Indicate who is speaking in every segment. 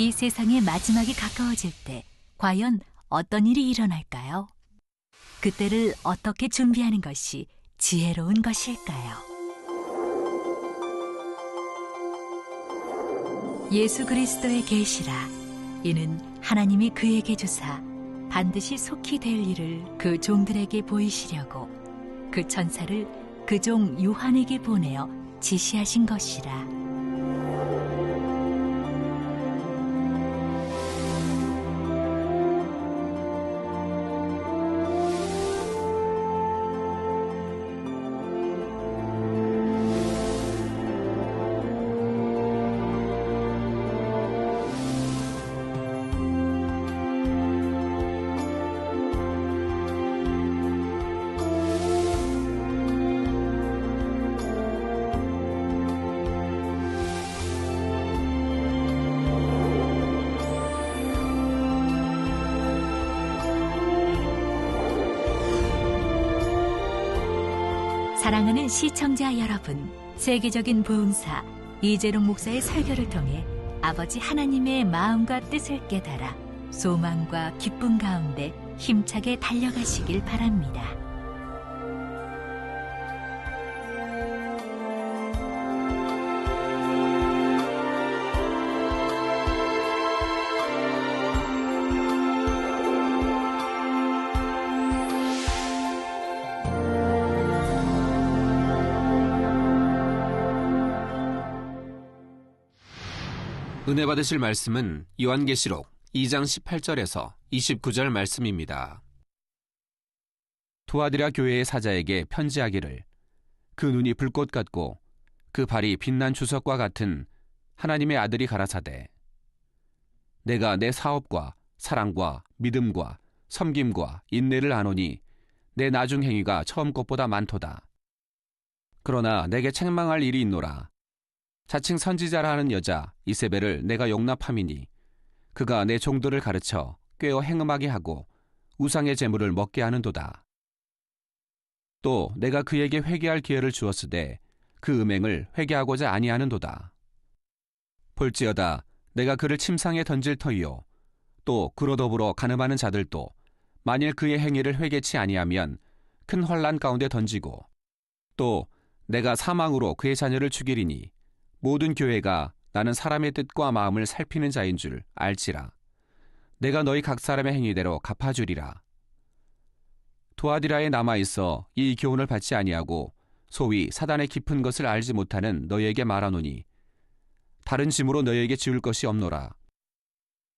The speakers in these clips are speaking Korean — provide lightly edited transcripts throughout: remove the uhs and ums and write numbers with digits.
Speaker 1: 이 세상의 마지막이 가까워질 때 과연 어떤 일이 일어날까요? 그때를 어떻게 준비하는 것이 지혜로운 것일까요? 예수 그리스도의 계시라. 이는 하나님이 그에게 주사 반드시 속히 될 일을 그 종들에게 보이시려고 그 천사를 그 종 요한에게 보내어 지시하신 것이라. 사랑하는 시청자 여러분, 세계적인 보험사 이재룡 목사의 설교를 통해 아버지 하나님의 마음과 뜻을 깨달아 소망과 기쁨 가운데 힘차게 달려가시길 바랍니다.
Speaker 2: 은혜 받으실 말씀은 요한계시록 2장 18절에서 29절 말씀입니다. 두아디라 교회의 사자에게 편지하기를 그 눈이 불꽃 같고 그 발이 빛난 주석과 같은 하나님의 아들이 가라사대 내가 내 사업과 사랑과 믿음과 섬김과 인내를 아노니 내 나중 행위가 처음 것보다 많도다. 그러나 내게 책망할 일이 있노라. 자칭 선지자라 하는 여자 이세벨을 내가 용납함이니 그가 내 종들을 가르쳐 꾀어 행음하게 하고 우상의 제물을 먹게 하는도다. 또 내가 그에게 회개할 기회를 주었으되 그 음행을 회개하고자 아니하는도다. 볼지어다 내가 그를 침상에 던질 터이요 또 그로 더불어 간음하는 자들도 만일 그의 행위를 회개치 아니하면 큰 환난 가운데 던지고 또 내가 사망으로 그의 자녀를 죽이리니 모든 교회가 나는 사람의 뜻과 마음을 살피는 자인 줄 알지라. 내가 너희 각 사람의 행위대로 갚아주리라. 두아디라에 남아있어 이 교훈을 받지 아니하고 소위 사단의 깊은 것을 알지 못하는 너희에게 말하노니 다른 짐으로 너희에게 지울 것이 없노라.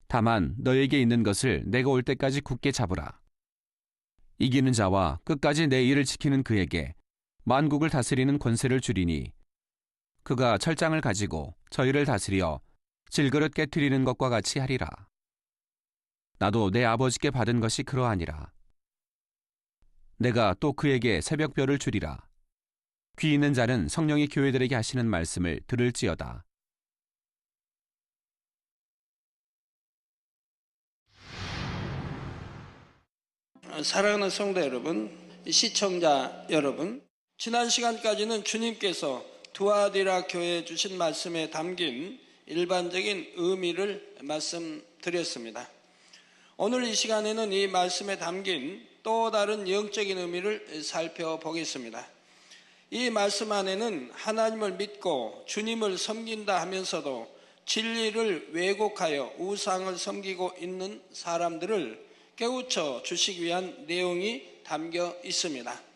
Speaker 2: 다만 너희에게 있는 것을 내가 올 때까지 굳게 잡으라. 이기는 자와 끝까지 내 일을 지키는 그에게 만국을 다스리는 권세를 주리니 그가 철장을 가지고 저희를 다스려 질그릇 깨트리는 것과 같이 하리라. 나도 내 아버지께 받은 것이 그러하니라. 내가 또 그에게 새벽별을 주리라. 귀 있는 자는 성령이 교회들에게 하시는 말씀을 들을지어다.
Speaker 3: 사랑하는 성도 여러분, 시청자 여러분, 지난 시간까지는 주님께서 두아디라 교회에 주신 말씀에 담긴 일반적인 의미를 말씀드렸습니다. 오늘 이 시간에는 이 말씀에 담긴 또 다른 영적인 의미를 살펴보겠습니다. 이 말씀 안에는 하나님을 믿고 주님을 섬긴다 하면서도 진리를 왜곡하여 우상을 섬기고 있는 사람들을 깨우쳐 주시기 위한 내용이 담겨 있습니다.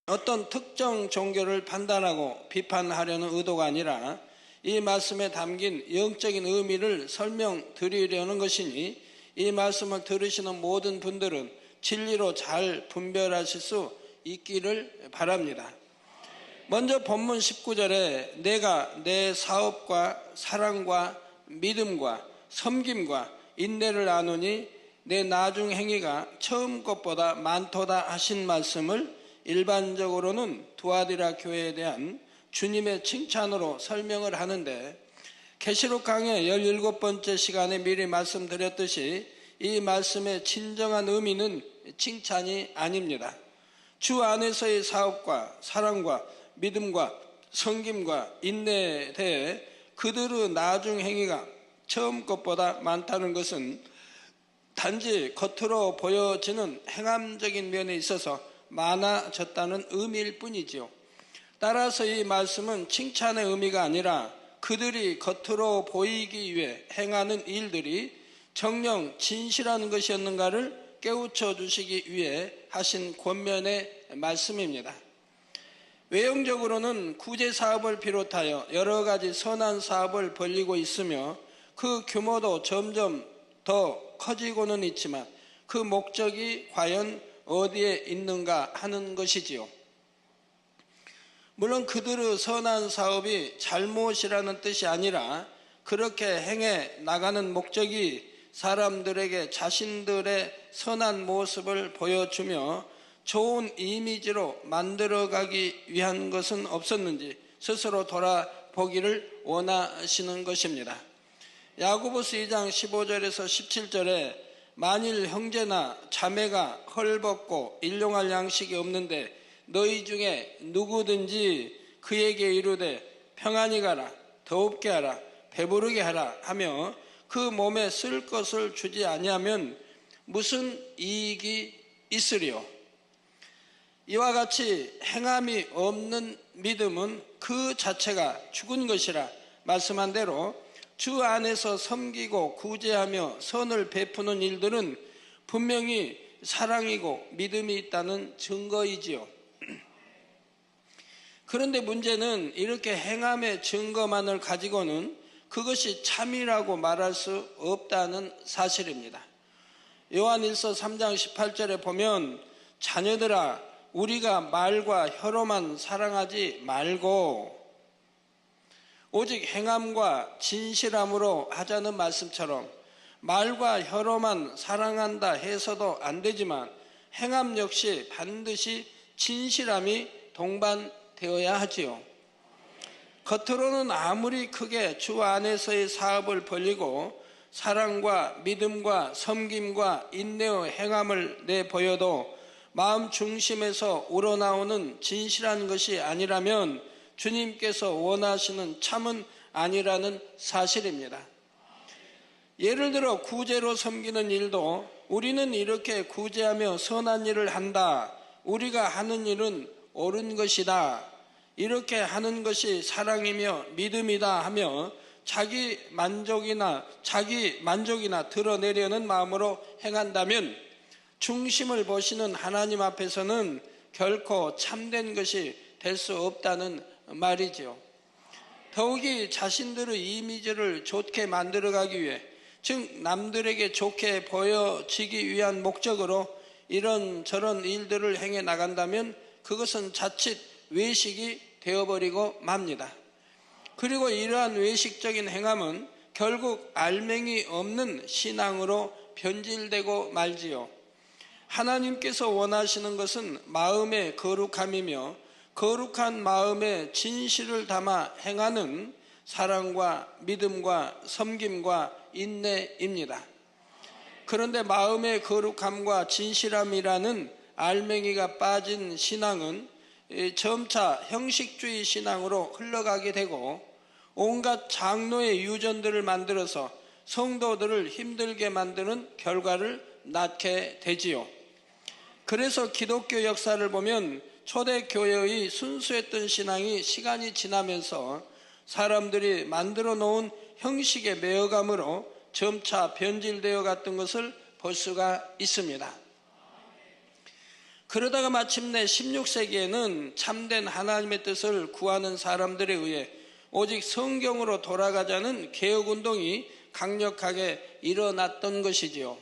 Speaker 3: 어떤 특정 종교를 판단하고 비판하려는 의도가 아니라 이 말씀에 담긴 영적인 의미를 설명드리려는 것이니 이 말씀을 들으시는 모든 분들은 진리로 잘 분별하실 수 있기를 바랍니다. 먼저 본문 19절에 내가 내 사업과 사랑과 믿음과 섬김과 인내를 아노니 내 나중 행위가 처음 것보다 많도다 하신 말씀을 일반적으로는 두아디라 교회에 대한 주님의 칭찬으로 설명을 하는데 계시록 강의 17번째 시간에 미리 말씀드렸듯이 이 말씀의 진정한 의미는 칭찬이 아닙니다. 주 안에서의 사업과 사랑과 믿음과 섬김과 인내에 대해 그들의 나중 행위가 처음 것보다 많다는 것은 단지 겉으로 보여지는 행함적인 면에 있어서 많아졌다는 의미일 뿐이지요. 따라서 이 말씀은 칭찬의 의미가 아니라 그들이 겉으로 보이기 위해 행하는 일들이 정녕 진실한 것이었는가를 깨우쳐 주시기 위해 하신 권면의 말씀입니다. 외형적으로는 구제 사업을 비롯하여 여러 가지 선한 사업을 벌이고 있으며 그 규모도 점점 더 커지고는 있지만 그 목적이 과연 어디에 있는가 하는 것이지요. 물론 그들의 선한 사업이 잘못이라는 뜻이 아니라 그렇게 행해 나가는 목적이 사람들에게 자신들의 선한 모습을 보여주며 좋은 이미지로 만들어가기 위한 것은 없었는지 스스로 돌아보기를 원하시는 것입니다. 야고보서 2장 15절에서 17절에 만일 형제나 자매가 헐벗고 일용할 양식이 없는데 너희 중에 누구든지 그에게 이르되 평안히 가라, 더웁게 하라, 배부르게 하라 하며 그 몸에 쓸 것을 주지 아니하면 무슨 이익이 있으리요? 이와 같이 행함이 없는 믿음은 그 자체가 죽은 것이라 말씀한 대로 주 안에서 섬기고 구제하며 선을 베푸는 일들은 분명히 사랑이고 믿음이 있다는 증거이지요. 그런데 문제는 이렇게 행함의 증거만을 가지고는 그것이 참이라고 말할 수 없다는 사실입니다. 요한일서 3장 18절에 보면 자녀들아 우리가 말과 혀로만 사랑하지 말고 오직 행함과 진실함으로 하자는 말씀처럼 말과 혀로만 사랑한다 해서도 안 되지만 행함 역시 반드시 진실함이 동반되어야 하지요. 겉으로는 아무리 크게 주 안에서의 사업을 벌이고 사랑과 믿음과 섬김과 인내의 행함을 내보여도 마음 중심에서 우러나오는 진실한 것이 아니라면 주님께서 원하시는 참은 아니라는 사실입니다. 예를 들어 구제로 섬기는 일도 우리는 이렇게 구제하며 선한 일을 한다. 우리가 하는 일은 옳은 것이다. 이렇게 하는 것이 사랑이며 믿음이다 하며 자기 만족이나 드러내려는 마음으로 행한다면 중심을 보시는 하나님 앞에서는 결코 참된 것이 될 수 없다는 말이지요. 더욱이 자신들의 이미지를 좋게 만들어가기 위해 즉 남들에게 좋게 보여지기 위한 목적으로 이런저런 일들을 행해 나간다면 그것은 자칫 외식이 되어버리고 맙니다. 그리고 이러한 외식적인 행함은 결국 알맹이 없는 신앙으로 변질되고 말지요. 하나님께서 원하시는 것은 마음의 거룩함이며 거룩한 마음에 진실을 담아 행하는 사랑과 믿음과 섬김과 인내입니다. 그런데 마음의 거룩함과 진실함이라는 알맹이가 빠진 신앙은 점차 형식주의 신앙으로 흘러가게 되고 온갖 장로의 유전들을 만들어서 성도들을 힘들게 만드는 결과를 낳게 되지요. 그래서 기독교 역사를 보면 초대교회의 순수했던 신앙이 시간이 지나면서 사람들이 만들어 놓은 형식에 매어감으로 점차 변질되어 갔던 것을 볼 수가 있습니다. 그러다가 마침내 16세기에는 참된 하나님의 뜻을 구하는 사람들에 의해 오직 성경으로 돌아가자는 개혁운동이 강력하게 일어났던 것이지요.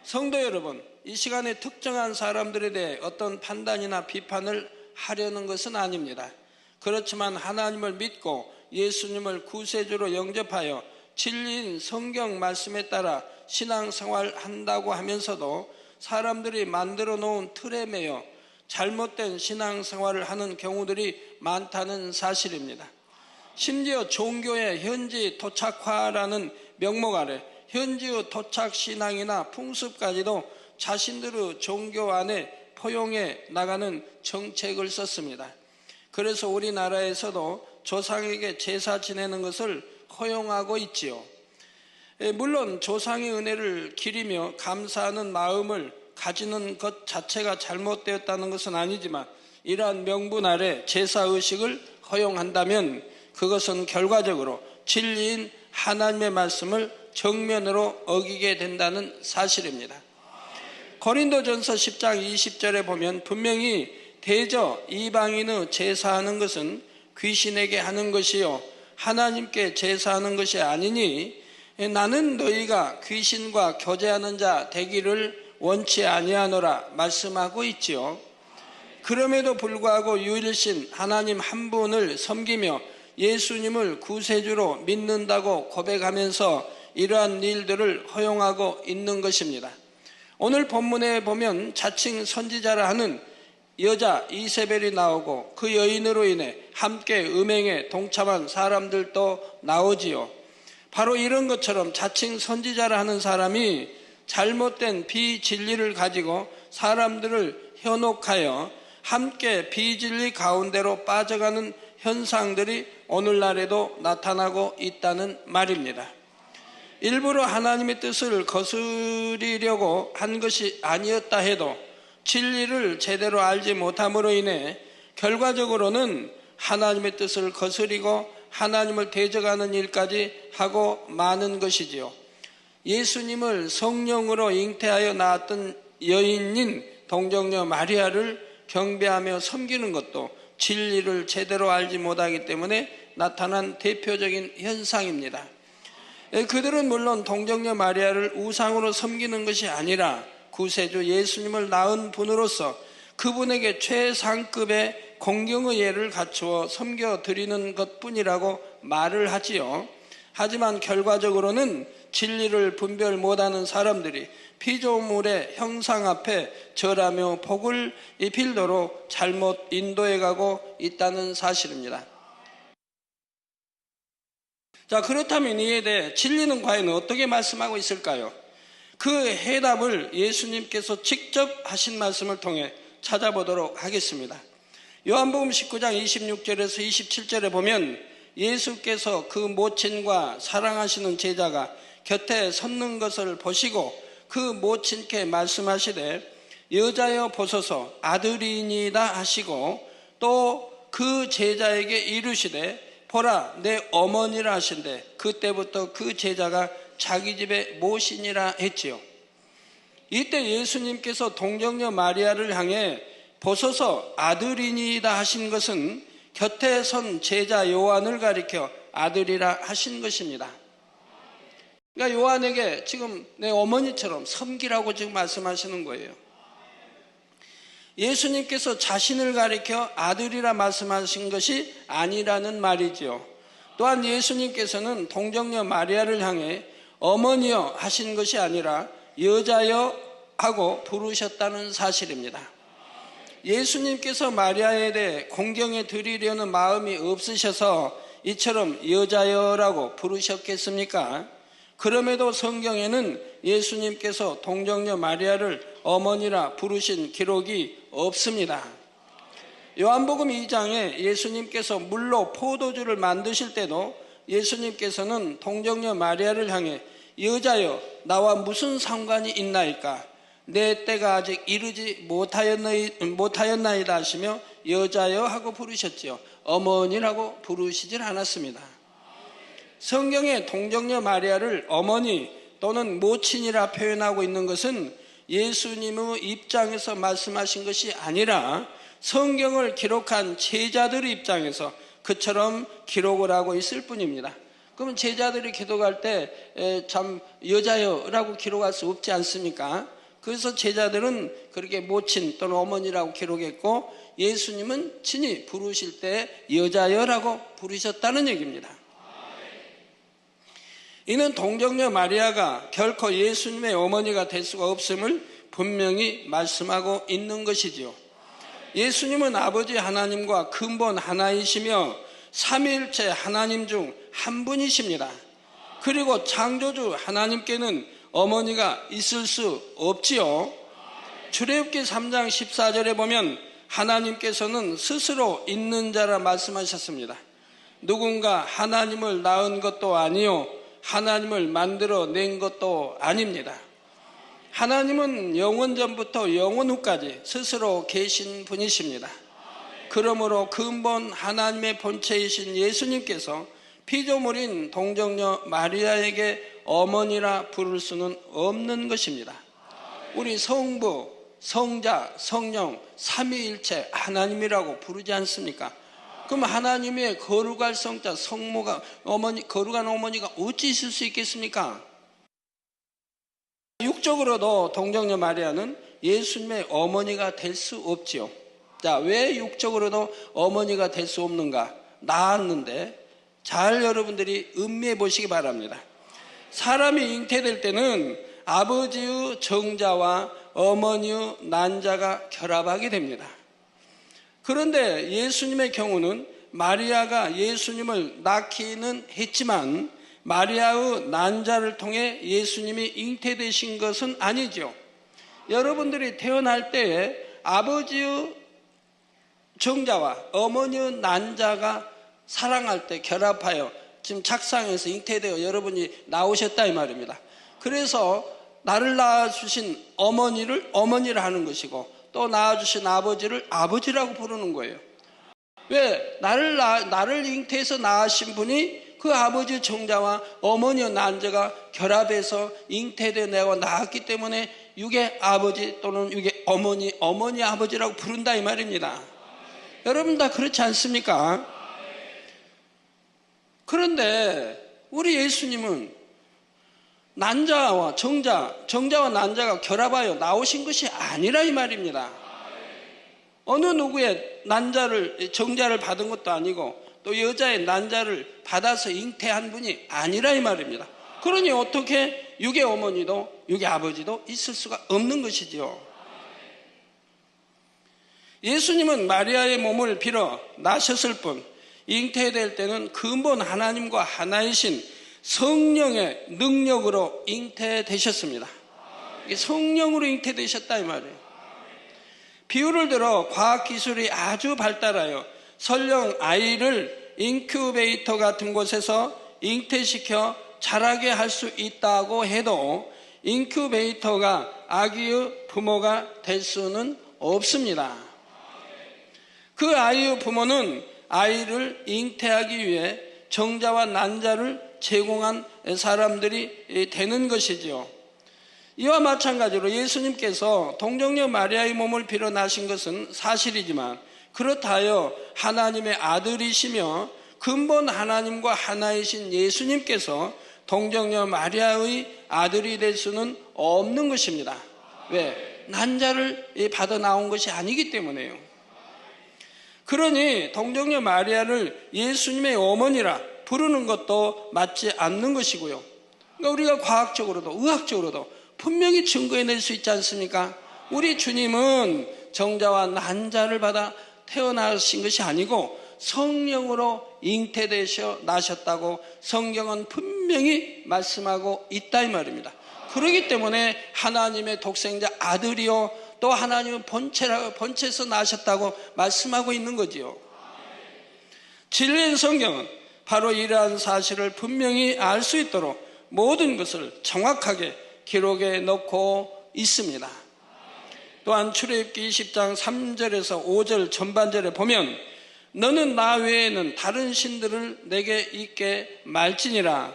Speaker 3: 성도 여러분, 이 시간에 특정한 사람들에 대해 어떤 판단이나 비판을 하려는 것은 아닙니다. 그렇지만 하나님을 믿고 예수님을 구세주로 영접하여 진리인 성경 말씀에 따라 신앙생활 한다고 하면서도 사람들이 만들어 놓은 틀에 매여 잘못된 신앙생활을 하는 경우들이 많다는 사실입니다. 심지어 종교의 현지 토착화라는 명목 아래 현지의 토착신앙이나 풍습까지도 자신들의 종교 안에 포용해 나가는 정책을 썼습니다. 그래서 우리나라에서도 조상에게 제사 지내는 것을 허용하고 있지요. 물론 조상의 은혜를 기리며 감사하는 마음을 가지는 것 자체가 잘못되었다는 것은 아니지만, 이러한 명분 아래 제사의식을 허용한다면 그것은 결과적으로 진리인 하나님의 말씀을 정면으로 어기게 된다는 사실입니다. 고린도전서 10장 20절에 보면 분명히 대저 이방인의 제사하는 것은 귀신에게 하는 것이요 하나님께 제사하는 것이 아니니, 나는 너희가 귀신과 교제하는 자 되기를 원치 아니하노라 말씀하고 있지요. 그럼에도 불구하고 유일신 하나님 한 분을 섬기며 예수님을 구세주로 믿는다고 고백하면서 이러한 일들을 허용하고 있는 것입니다. 오늘 본문에 보면 자칭 선지자라 하는 여자 이세벨이 나오고 그 여인으로 인해 함께 음행에 동참한 사람들도 나오지요. 바로 이런 것처럼 자칭 선지자라 하는 사람이 잘못된 비진리를 가지고 사람들을 현혹하여 함께 비진리 가운데로 빠져가는 현상들이 오늘날에도 나타나고 있다는 말입니다. 일부러 하나님의 뜻을 거스리려고 한 것이 아니었다 해도 진리를 제대로 알지 못함으로 인해 결과적으로는 하나님의 뜻을 거스리고 하나님을 대적하는 일까지 하고 마는 것이지요. 예수님을 성령으로 잉태하여 낳았던 여인인 동정녀 마리아를 경배하며 섬기는 것도 진리를 제대로 알지 못하기 때문에 나타난 대표적인 현상입니다. 그들은 물론 동정녀 마리아를 우상으로 섬기는 것이 아니라 구세주 예수님을 낳은 분으로서 그분에게 최상급의 공경의 예를 갖추어 섬겨드리는 것뿐이라고 말을 하지요. 하지만 결과적으로는 진리를 분별 못하는 사람들이 피조물의 형상 앞에 절하며 복을 빌도록 잘못 인도해가고 있다는 사실입니다. 자, 그렇다면 이에 대해 진리는 과연 어떻게 말씀하고 있을까요? 그 해답을 예수님께서 직접 하신 말씀을 통해 찾아보도록 하겠습니다. 요한복음 19장 26절에서 27절에 보면 예수께서 그 모친과 사랑하시는 제자가 곁에 섰는 것을 보시고 그 모친께 말씀하시되 여자여 보소서 아들이니이다 하시고 또 그 제자에게 이르시되 보라 내 어머니라 하신대 그때부터 그 제자가 자기 집에 모시니라 했지요. 이때 예수님께서 동정녀 마리아를 향해 보소서 아들이니이다 하신 것은 곁에 선 제자 요한을 가리켜 아들이라 하신 것입니다. 그러니까 요한에게 지금 내 어머니처럼 섬기라고 지금 말씀하시는 거예요. 예수님께서 자신을 가리켜 아들이라 말씀하신 것이 아니라는 말이지요. 또한 예수님께서는 동정녀 마리아를 향해 어머니여 하신 것이 아니라 여자여 하고 부르셨다는 사실입니다. 예수님께서 마리아에 대해 공경해 드리려는 마음이 없으셔서 이처럼 여자여라고 부르셨겠습니까? 그럼에도 성경에는 예수님께서 동정녀 마리아를 어머니라 부르신 기록이 없습니다. 요한복음 2장에 예수님께서 물로 포도주를 만드실 때도 예수님께서는 동정녀 마리아를 향해 여자여 나와 무슨 상관이 있나이까 내 때가 아직 이르지 못하였나이다 하시며 여자여 하고 부르셨지요. 어머니라고 부르시질 않았습니다. 성경에 동정녀 마리아를 어머니 또는 모친이라 표현하고 있는 것은 예수님의 입장에서 말씀하신 것이 아니라 성경을 기록한 제자들의 입장에서 그처럼 기록을 하고 있을 뿐입니다. 그러면 제자들이 기록할 때 참 여자여라고 기록할 수 없지 않습니까? 그래서 제자들은 그렇게 모친 또는 어머니라고 기록했고 예수님은 친히 부르실 때 여자여라고 부르셨다는 얘기입니다. 이는 동정녀 마리아가 결코 예수님의 어머니가 될 수가 없음을 분명히 말씀하고 있는 것이지요. 예수님은 아버지 하나님과 근본 하나이시며 삼위일체 하나님 중 한 분이십니다. 그리고 창조주 하나님께는 어머니가 있을 수 없지요. 출애굽기 3장 14절에 보면 하나님께서는 스스로 있는 자라 말씀하셨습니다. 누군가 하나님을 낳은 것도 아니요 하나님을 만들어낸 것도 아닙니다. 하나님은 영원 전부터 영원 후까지 스스로 계신 분이십니다. 그러므로 근본 하나님의 본체이신 예수님께서 피조물인 동정녀 마리아에게 어머니라 부를 수는 없는 것입니다. 우리 성부, 성자, 성령, 삼위일체 하나님이라고 부르지 않습니까? 그럼 하나님의 거룩할 성자, 성모가 어머니, 거룩한 어머니가 어찌 있을 수 있겠습니까? 육적으로도 동정녀 마리아는 예수님의 어머니가 될 수 없지요. 자, 왜 육적으로도 어머니가 될 수 없는가? 낳았는데 잘 여러분들이 음미해 보시기 바랍니다. 사람이 잉태될 때는 아버지의 정자와 어머니의 난자가 결합하게 됩니다. 그런데 예수님의 경우는 마리아가 예수님을 낳기는 했지만 마리아의 난자를 통해 예수님이 잉태되신 것은 아니죠. 여러분들이 태어날 때에 아버지의 정자와 어머니의 난자가 사랑할 때 결합하여 지금 착상해서 잉태되어 여러분이 나오셨다 이 말입니다. 그래서 나를 낳아주신 어머니를 어머니라 하는 것이고 또 낳아주신 아버지를 아버지라고 부르는 거예요. 왜? 나를 잉태해서 낳으신 분이 그 아버지의 정자와 어머니의 난자가 결합해서 잉태되어 내가 낳았기 때문에 육의 아버지 또는 육의 어머니 아버지라고 부른다 이 말입니다. 여러분 다 그렇지 않습니까? 그런데 우리 예수님은 난자와 정자와 난자가 결합하여 나오신 것이 아니라 이 말입니다. 어느 누구의 정자를 받은 것도 아니고 또 여자의 난자를 받아서 잉태한 분이 아니라 이 말입니다. 그러니 어떻게 육의 어머니도 육의 아버지도 있을 수가 없는 것이지요. 예수님은 마리아의 몸을 빌어 나셨을 뿐 잉태될 때는 근본 하나님과 하나이신 성령의 능력으로 잉태되셨습니다. 성령으로 잉태되셨다 이 말이에요. 비유를 들어 과학기술이 아주 발달하여 설령 아이를 인큐베이터 같은 곳에서 잉태시켜 자라게 할 수 있다고 해도 인큐베이터가 아기의 부모가 될 수는 없습니다. 그 아이의 부모는 아이를 잉태하기 위해 정자와 난자를 제공한 사람들이 되는 것이지요. 이와 마찬가지로 예수님께서 동정녀 마리아의 몸을 빌어 나신 것은 사실이지만 그렇다 하여 하나님의 아들이시며 근본 하나님과 하나이신 예수님께서 동정녀 마리아의 아들이 될 수는 없는 것입니다. 왜? 난자를 받아 나온 것이 아니기 때문에요. 그러니 동정녀 마리아를 예수님의 어머니라 부르는 것도 맞지 않는 것이고요. 그러니까 우리가 과학적으로도 의학적으로도 분명히 증거해낼 수 있지 않습니까? 우리 주님은 정자와 난자를 받아 태어나신 것이 아니고 성령으로 잉태되셔 나셨다고 성경은 분명히 말씀하고 있다 이 말입니다. 그렇기 때문에 하나님의 독생자 아들이요 또 하나님은 본체에서 나셨다고 말씀하고 있는 거지요. 진리의 성경은 바로 이러한 사실을 분명히 알 수 있도록 모든 것을 정확하게 기록해 놓고 있습니다. 또한 출애굽기 20장 3절에서 5절 전반절에 보면 너는 나 외에는 다른 신들을 내게 있게 말지니라.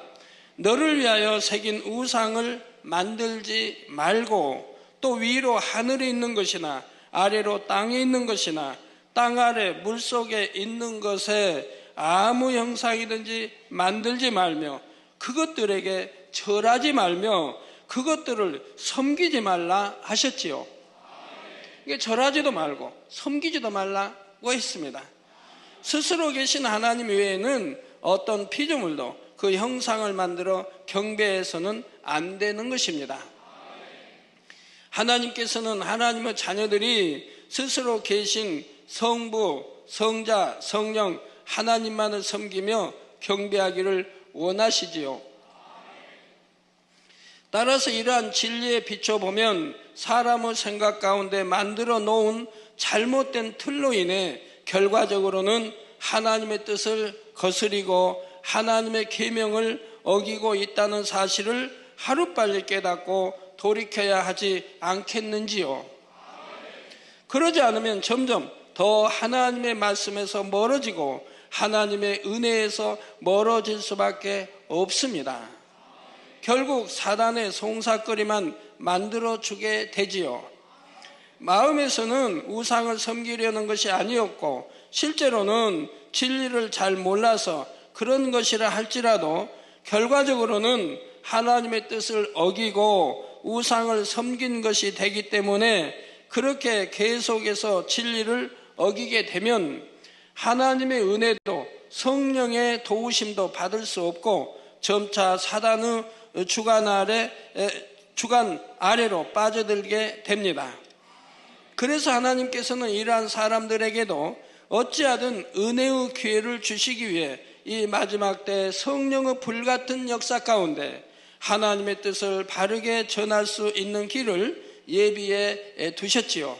Speaker 3: 너를 위하여 새긴 우상을 만들지 말고 또 위로 하늘에 있는 것이나 아래로 땅에 있는 것이나 땅 아래 물속에 있는 것에 아무 형상이든지 만들지 말며 그것들에게 절하지 말며 그것들을 섬기지 말라 하셨지요. 이게 절하지도 말고 섬기지도 말라고 했습니다. 스스로 계신 하나님 외에는 어떤 피조물도 그 형상을 만들어 경배해서는 안 되는 것입니다. 하나님께서는 하나님의 자녀들이 스스로 계신 성부, 성자, 성령 하나님만을 섬기며 경배하기를 원하시지요. 따라서 이러한 진리에 비춰보면 사람의 생각 가운데 만들어 놓은 잘못된 틀로 인해 결과적으로는 하나님의 뜻을 거스리고 하나님의 계명을 어기고 있다는 사실을 하루빨리 깨닫고 돌이켜야 하지 않겠는지요? 그러지 않으면 점점 더 하나님의 말씀에서 멀어지고 하나님의 은혜에서 멀어질 수밖에 없습니다. 결국 사단의 송사거리만 만들어주게 되지요. 마음에서는 우상을 섬기려는 것이 아니었고 실제로는 진리를 잘 몰라서 그런 것이라 할지라도 결과적으로는 하나님의 뜻을 어기고 우상을 섬긴 것이 되기 때문에 그렇게 계속해서 진리를 어기게 되면 하나님의 은혜도 성령의 도우심도 받을 수 없고 점차 사단의 주관 아래로 빠져들게 됩니다. 그래서 하나님께서는 이러한 사람들에게도 어찌하든 은혜의 기회를 주시기 위해 이 마지막 때 성령의 불같은 역사 가운데 하나님의 뜻을 바르게 전할 수 있는 길을 예비해 두셨지요.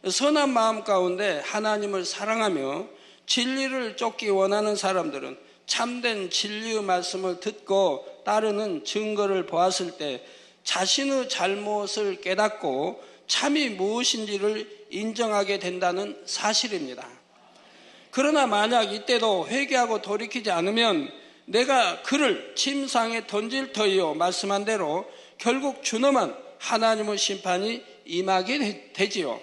Speaker 3: 선한 마음 가운데 하나님을 사랑하며 진리를 쫓기 원하는 사람들은 참된 진리의 말씀을 듣고 따르는 증거를 보았을 때 자신의 잘못을 깨닫고 참이 무엇인지를 인정하게 된다는 사실입니다. 그러나 만약 이때도 회개하고 돌이키지 않으면 내가 그를 침상에 던질 터이요 말씀한 대로 결국 준엄한 하나님의 심판이 임하게 되지요.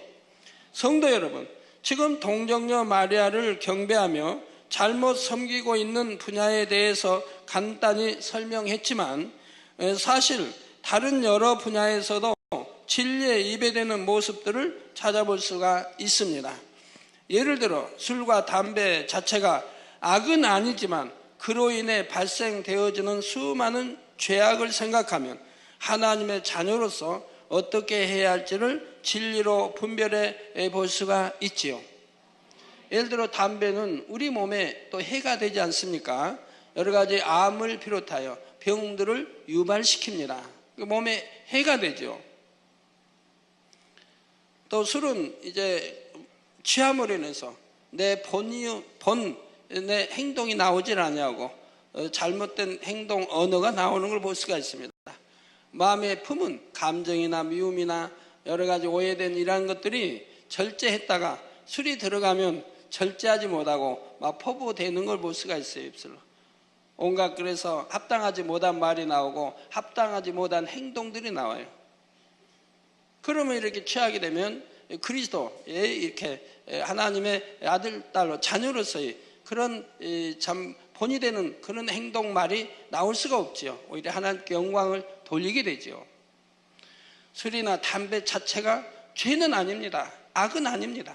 Speaker 3: 성도 여러분, 지금 동정녀 마리아를 경배하며 잘못 섬기고 있는 분야에 대해서 간단히 설명했지만 사실 다른 여러 분야에서도 진리에 입에대는 모습들을 찾아볼 수가 있습니다. 예를 들어 술과 담배 자체가 악은 아니지만 그로 인해 발생되어지는 수많은 죄악을 생각하면 하나님의 자녀로서 어떻게 해야 할지를 진리로 분별해 볼 수가 있지요. 예를 들어 담배는 우리 몸에 또 해가 되지 않습니까? 여러 가지 암을 비롯하여 병들을 유발시킵니다. 몸에 해가 되죠. 또 술은 이제 취함으로 인해서 내 내 행동이 나오질 않냐고 잘못된 행동 언어가 나오는 걸 볼 수가 있습니다. 마음의 품은 감정이나 미움이나 여러 가지 오해된 이러한 것들이 절제했다가 술이 들어가면 절제하지 못하고 막 포부되는 걸 볼 수가 있어요. 입술로. 온갖 그래서 합당하지 못한 말이 나오고 합당하지 못한 행동들이 나와요. 그러면 이렇게 취하게 되면 그리스도의 이렇게 하나님의 아들, 딸로 자녀로서의 그런 참 본이 되는 그런 행동 말이 나올 수가 없지요. 오히려 하나님께 영광을 돌리게 되지요. 술이나 담배 자체가 죄는 아닙니다. 악은 아닙니다.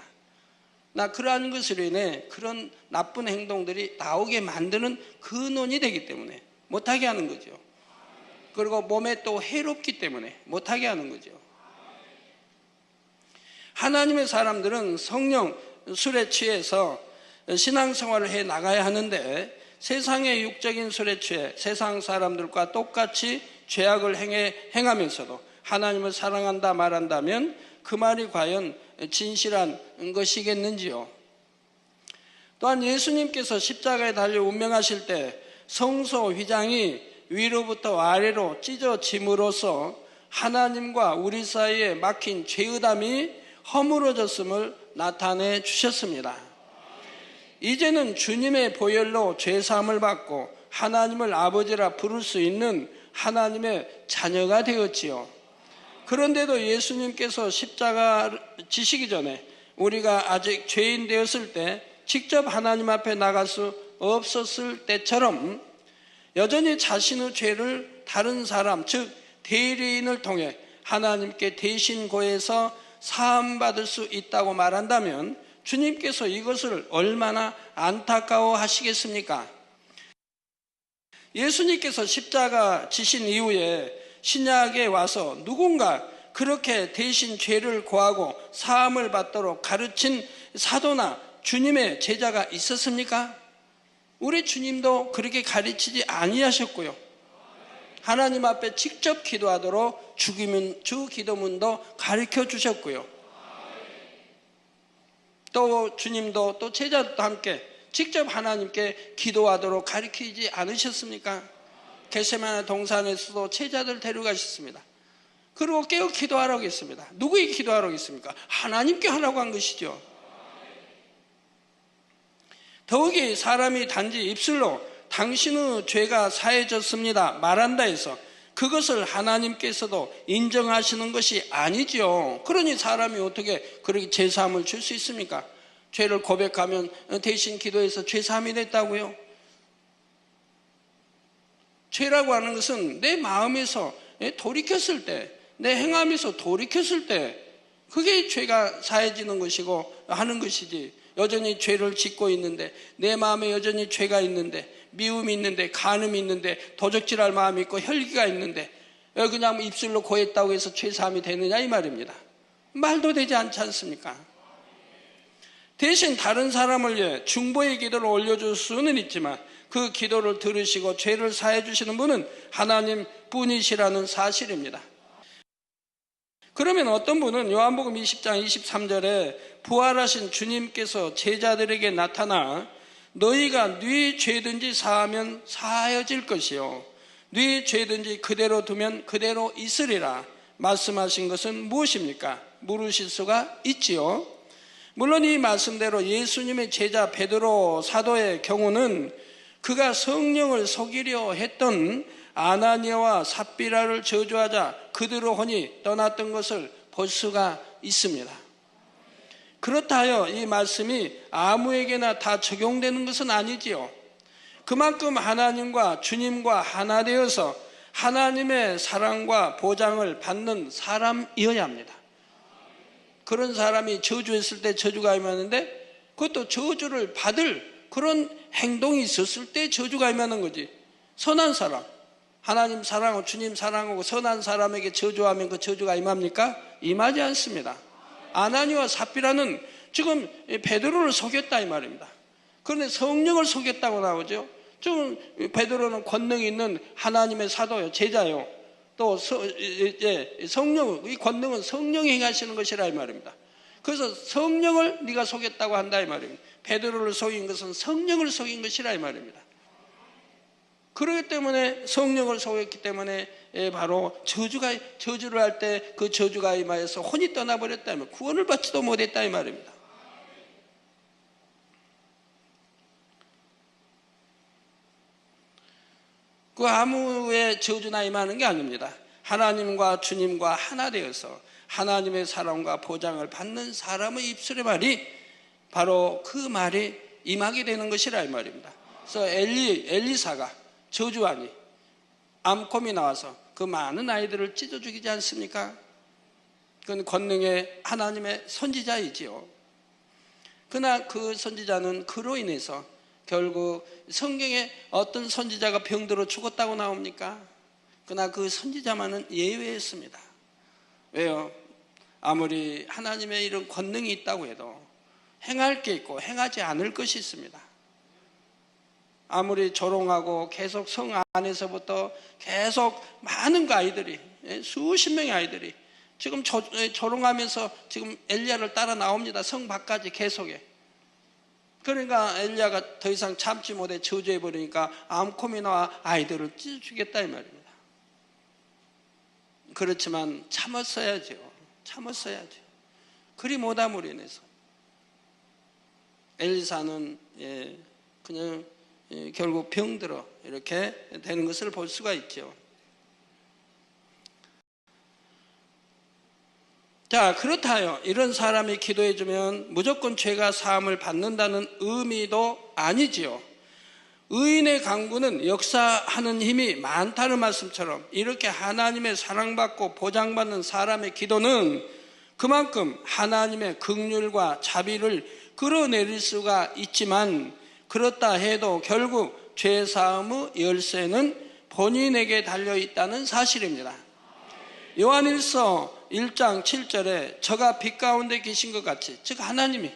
Speaker 3: 나 그러한 것으로 인해 그런 나쁜 행동들이 나오게 만드는 근원이 되기 때문에 못하게 하는 거죠. 그리고 몸에 또 해롭기 때문에 못하게 하는 거죠. 하나님의 사람들은 성령 술에 취해서 신앙생활을 해 나가야 하는데 세상의 육적인 술에 취해 세상 사람들과 똑같이 죄악을 행하면서도 하나님을 사랑한다 말한다면 그 말이 과연 진실한 것이겠는지요? 또한 예수님께서 십자가에 달려 운명하실 때 성소 휘장이 위로부터 아래로 찢어짐으로써 하나님과 우리 사이에 막힌 죄의담이 허물어졌음을 나타내 주셨습니다. 이제는 주님의 보혈로 죄사함을 받고 하나님을 아버지라 부를 수 있는 하나님의 자녀가 되었지요. 그런데도 예수님께서 십자가 지시기 전에 우리가 아직 죄인 되었을 때 직접 하나님 앞에 나갈 수 없었을 때처럼 여전히 자신의 죄를 다른 사람, 즉 대리인을 통해 하나님께 대신 고해서 사함받을 수 있다고 말한다면 주님께서 이것을 얼마나 안타까워 하시겠습니까? 예수님께서 십자가 지신 이후에 신약에 와서 누군가 그렇게 대신 죄를 고하고 사함을 받도록 가르친 사도나 주님의 제자가 있었습니까? 우리 주님도 그렇게 가르치지 아니하셨고요. 하나님 앞에 직접 기도하도록 주 기도문도 가르쳐 주셨고요. 또 주님도 또 제자도 함께 직접 하나님께 기도하도록 가르치지 않으셨습니까? 겟세마네 동산에서도 제자들 데려가셨습니다. 그리고 깨어 기도하라고 했습니다. 누구에게 기도하라고 했습니까? 하나님께 하라고 한 것이죠. 더욱이 사람이 단지 입술로 당신의 죄가 사해졌습니다 말한다 해서 그것을 하나님께서도 인정하시는 것이 아니죠. 그러니 사람이 어떻게 그렇게 죄사함을 줄 수 있습니까? 죄를 고백하면 대신 기도해서 죄사함이 됐다고요? 죄라고 하는 것은 내 마음에서 돌이켰을 때, 내 행함에서 돌이켰을 때 그게 죄가 사해지는 것이고 하는 것이지, 여전히 죄를 짓고 있는데, 내 마음에 여전히 죄가 있는데, 미움이 있는데, 간음이 있는데, 도적질할 마음이 있고 혈기가 있는데 그냥 입술로 고했다고 해서 죄사함이 되느냐 이 말입니다. 말도 되지 않지 않습니까? 대신 다른 사람을 위해 중보의 기도를 올려줄 수는 있지만 그 기도를 들으시고 죄를 사해 주시는 분은 하나님 뿐이시라는 사실입니다. 그러면 어떤 분은 요한복음 20장 23절에 부활하신 주님께서 제자들에게 나타나 너희가 네 죄든지 사하면 사하여질 것이요 네 죄든지 그대로 두면 그대로 있으리라 말씀하신 것은 무엇입니까? 물으실 수가 있지요. 물론 이 말씀대로 예수님의 제자 베드로 사도의 경우는 그가 성령을 속이려 했던 아나니아와 삽비라를 저주하자 그들의 혼이 떠났던 것을 볼 수가 있습니다. 그렇다 하여 이 말씀이 아무에게나 다 적용되는 것은 아니지요. 그만큼 하나님과 주님과 하나 되어서 하나님의 사랑과 보장을 받는 사람이어야 합니다. 그런 사람이 저주했을 때 저주가 임하는데 그것도 저주를 받을 그런 행동이 있었을 때 저주가 임하는 거지. 선한 사람, 하나님 사랑하고 주님 사랑하고 선한 사람에게 저주하면 그 저주가 임합니까? 임하지 않습니다. 아나니와 삽비라는 지금 베드로를 속였다 이 말입니다. 그런데 성령을 속였다고 나오죠. 지금 베드로는 권능이 있는 하나님의 사도요, 제자요. 또 성령, 이 권능은 성령이 행하시는 것이라 이 말입니다. 그래서 성령을 네가 속였다고 한다 이 말입니다. 베드로를 속인 것은 성령을 속인 것이라 이 말입니다. 그렇기 때문에 성령을 속였기 때문에 바로 저주를 할 때 그 저주가 임하여서 혼이 떠나버렸다면 구원을 받지도 못했다 이 말입니다. 그 아무의 저주나 임하는 게 아닙니다. 하나님과 주님과 하나 되어서 하나님의 사랑과 보장을 받는 사람의 입술의 말이 바로 그 말이 임하게 되는 것이라 이 말입니다. 그래서 엘리사가 저주하니 암콤이 나와서 그 많은 아이들을 찢어 죽이지 않습니까? 그건 권능의 하나님의 선지자이지요. 그러나 그 선지자는 그로 인해서 결국 성경에 어떤 선지자가 병들어 죽었다고 나옵니까? 그러나 그 선지자만은 예외였습니다. 왜요? 아무리 하나님의 이런 권능이 있다고 해도 행할 게 있고 행하지 않을 것이 있습니다. 아무리 조롱하고 계속 성 안에서부터 계속 많은 그 아이들이, 수십 명의 아이들이 지금 조롱하면서 지금 엘리야를 따라 나옵니다. 성 밖까지 계속해. 그러니까 엘리야가 더 이상 참지 못해 저주해버리니까 암콤이 나와 아이들을 찢어 주겠다 이 말입니다. 그렇지만 참았어야죠. 그리 못함으로 인해서 엘리사는 그냥 결국 병들어 이렇게 되는 것을 볼 수가 있죠. 자, 그렇다요. 이런 사람이 기도해주면 무조건 죄가 사함을 받는다는 의미도 아니지요. 의인의 강구는 역사하는 힘이 많다는 말씀처럼 이렇게 하나님의 사랑받고 보장받는 사람의 기도는 그만큼 하나님의 긍휼과 자비를 끌어내릴 수가 있지만 그렇다 해도 결국 죄사함의 열쇠는 본인에게 달려있다는 사실입니다. 요한일서 1장 7절에 저가 빛 가운데 계신 것 같이, 즉 하나님이,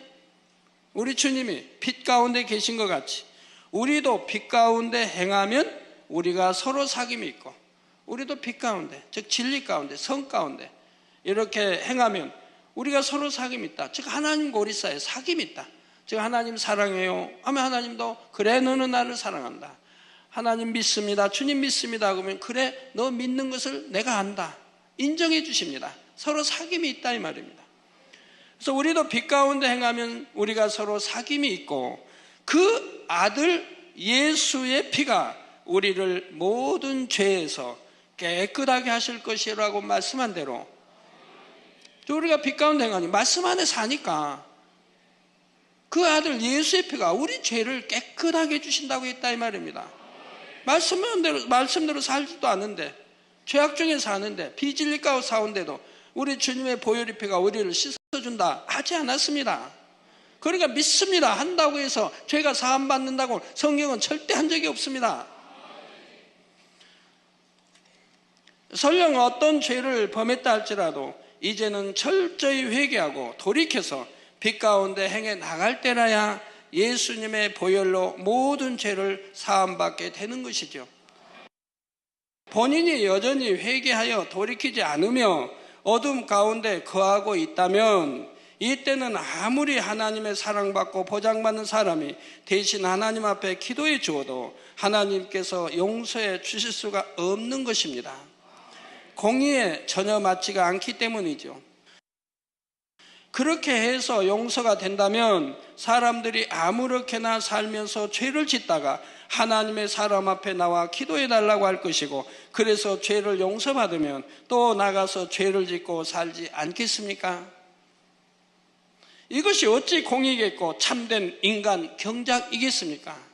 Speaker 3: 우리 주님이 빛 가운데 계신 것 같이 우리도 빛 가운데 행하면 우리가 서로 사귐이 있고, 우리도 빛 가운데, 즉 진리 가운데, 성 가운데 이렇게 행하면 우리가 서로 사귐이 있다. 즉 하나님 고리사에 사귐이 있다. 즉 하나님 사랑해요 하면 하나님도 그래 너는 나를 사랑한다. 하나님 믿습니다. 주님 믿습니다. 그러면 그래 너 믿는 것을 내가 안다. 인정해 주십니다. 서로 사귐이 있다 이 말입니다. 그래서 우리도 빛 가운데 행하면 우리가 서로 사귐이 있고 그 아들 예수의 피가 우리를 모든 죄에서 깨끗하게 하실 것이라고 말씀한 대로 우리가 빛 가운데 행하니 말씀 안에 사니까 그 아들 예수의 피가 우리 죄를 깨끗하게 해주신다고 했다 이 말입니다. 말씀대로 살지도 않는데 죄악 중에 사는데 비진리 가운데 사는데도 우리 주님의 보혈의 피가 우리를 씻어준다 하지 않았습니다. 그러니까 믿습니다 한다고 해서 죄가 사함받는다고 성경은 절대 한 적이 없습니다. 설령 어떤 죄를 범했다 할지라도 이제는 철저히 회개하고 돌이켜서 빛 가운데 행해 나갈 때라야 예수님의 보혈로 모든 죄를 사함받게 되는 것이죠. 본인이 여전히 회개하여 돌이키지 않으며 어둠 가운데 거하고 있다면 이때는 아무리 하나님의 사랑받고 보장받는 사람이 대신 하나님 앞에 기도해 주어도 하나님께서 용서해 주실 수가 없는 것입니다. 공의에 전혀 맞지가 않기 때문이죠. 그렇게 해서 용서가 된다면 사람들이 아무렇게나 살면서 죄를 짓다가 하나님의 사람 앞에 나와 기도해 달라고 할 것이고 그래서 죄를 용서받으면 또 나가서 죄를 짓고 살지 않겠습니까? 이것이 어찌 공의겠고 참된 인간 경작이겠습니까?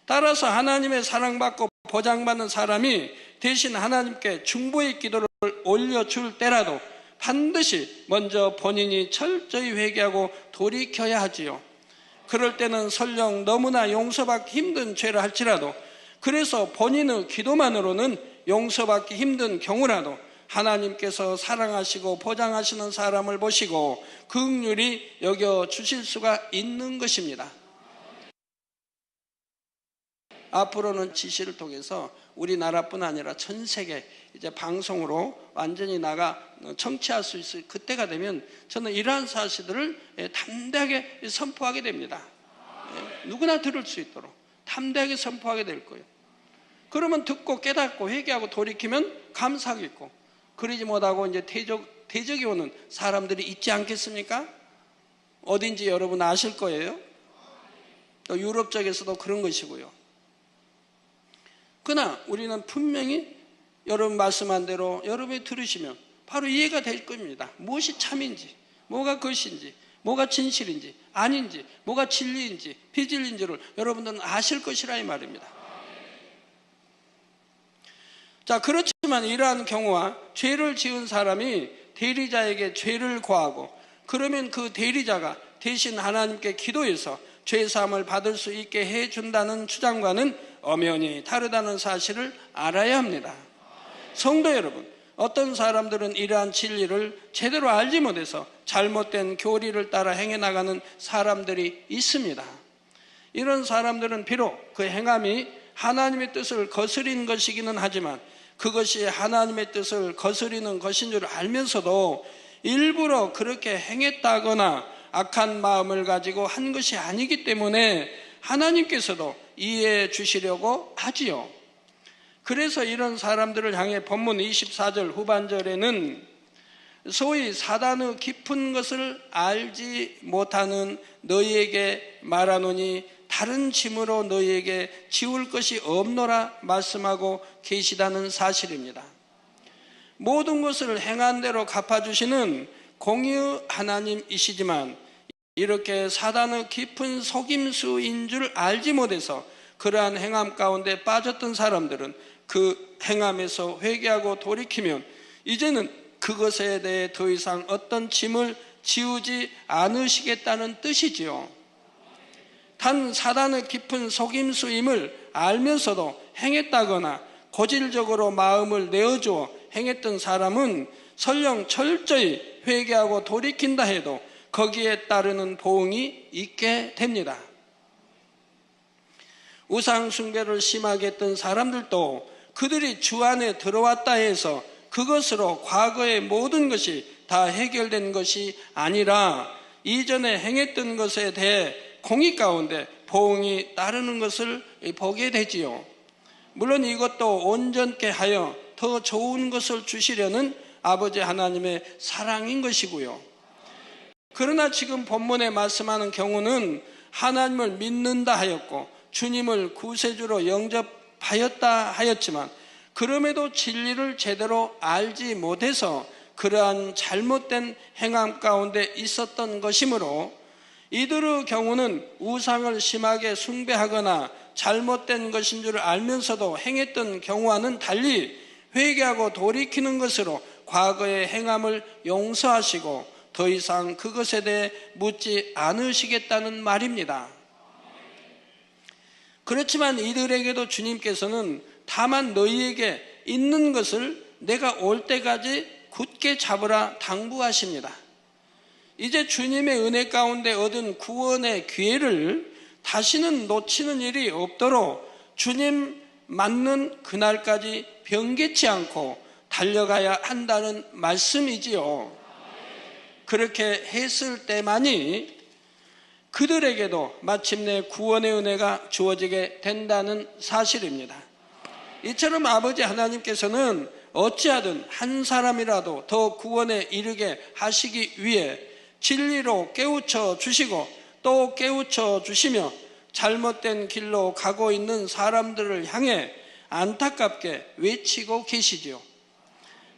Speaker 3: 따라서 하나님의 사랑받고 보장받는 사람이 대신 하나님께 중보의 기도를 올려줄 때라도 반드시 먼저 본인이 철저히 회개하고 돌이켜야 하지요. 그럴 때는 설령 너무나 용서받기 힘든 죄를 할지라도 그래서 본인의 기도만으로는 용서받기 힘든 경우라도 하나님께서 사랑하시고 보장하시는 사람을 보시고 긍휼히 여겨주실 수가 있는 것입니다. 앞으로는 지시를 통해서 우리나라뿐 아니라 전 세계 이제 방송으로 완전히 나가 청취할 수 있을 그때가 되면 저는 이러한 사실들을 담대하게 선포하게 됩니다. 누구나 들을 수 있도록 담대하게 선포하게 될 거예요. 그러면 듣고 깨닫고 회개하고 돌이키면 감사하겠고 그러지 못하고 이제 대적이 오는 사람들이 있지 않겠습니까? 어딘지 여러분 아실 거예요. 또 유럽 쪽에서도 그런 것이고요. 그러나 우리는 분명히 여러분 말씀한 대로 여러분이 들으시면 바로 이해가 될 겁니다. 무엇이 참인지, 뭐가 것인지, 뭐가 진실인지, 아닌지, 뭐가 진리인지, 비진리인지를 여러분들은 아실 것이라 이 말입니다. 자, 그렇지만 이러한 경우와 죄를 지은 사람이 대리자에게 죄를 고하고 그러면 그 대리자가 대신 하나님께 기도해서 죄사함을 받을 수 있게 해준다는 주장과는 엄연히 다르다는 사실을 알아야 합니다. 성도 여러분, 어떤 사람들은 이러한 진리를 제대로 알지 못해서 잘못된 교리를 따라 행해 나가는 사람들이 있습니다. 이런 사람들은 비록 그 행함이 하나님의 뜻을 거스린 것이기는 하지만 그것이 하나님의 뜻을 거스리는 것인 줄 알면서도 일부러 그렇게 행했다거나 악한 마음을 가지고 한 것이 아니기 때문에 하나님께서도 이해해 주시려고 하지요. 그래서 이런 사람들을 향해 본문 24절 후반절에는 소위 사단의 깊은 것을 알지 못하는 너희에게 말하노니 다른 짐으로 너희에게 지울 것이 없노라 말씀하고 계시다는 사실입니다. 모든 것을 행한 대로 갚아주시는 공의의 하나님이시지만 이렇게 사단의 깊은 속임수인 줄 알지 못해서 그러한 행함 가운데 빠졌던 사람들은 그 행함에서 회개하고 돌이키면 이제는 그것에 대해 더 이상 어떤 짐을 지우지 않으시겠다는 뜻이지요. 단 사단의 깊은 속임수임을 알면서도 행했다거나 고질적으로 마음을 내어주어 행했던 사람은 설령 철저히 회개하고 돌이킨다 해도 거기에 따르는 보응이 있게 됩니다. 우상 숭배를 심하게 했던 사람들도 그들이 주 안에 들어왔다 해서 그것으로 과거의 모든 것이 다 해결된 것이 아니라 이전에 행했던 것에 대해 공의 가운데 보응이 따르는 것을 보게 되지요. 물론 이것도 온전케 하여 더 좋은 것을 주시려는 아버지 하나님의 사랑인 것이고요. 그러나 지금 본문에 말씀하는 경우는 하나님을 믿는다 하였고 주님을 구세주로 영접하였다 하였지만 그럼에도 진리를 제대로 알지 못해서 그러한 잘못된 행함 가운데 있었던 것이므로 이들의 경우는 우상을 심하게 숭배하거나 잘못된 것인 줄 알면서도 행했던 경우와는 달리 회개하고 돌이키는 것으로 과거의 행함을 용서하시고 더 이상 그것에 대해 묻지 않으시겠다는 말입니다. 그렇지만 이들에게도 주님께서는 다만 너희에게 있는 것을 내가 올 때까지 굳게 잡으라 당부하십니다. 이제 주님의 은혜 가운데 얻은 구원의 기회를 다시는 놓치는 일이 없도록 주님 맞는 그날까지 변개치 않고 달려가야 한다는 말씀이지요. 그렇게 했을 때만이 그들에게도 마침내 구원의 은혜가 주어지게 된다는 사실입니다. 이처럼 아버지 하나님께서는 어찌하든 한 사람이라도 더 구원에 이르게 하시기 위해 진리로 깨우쳐 주시고 또 깨우쳐 주시며 잘못된 길로 가고 있는 사람들을 향해 안타깝게 외치고 계시지요.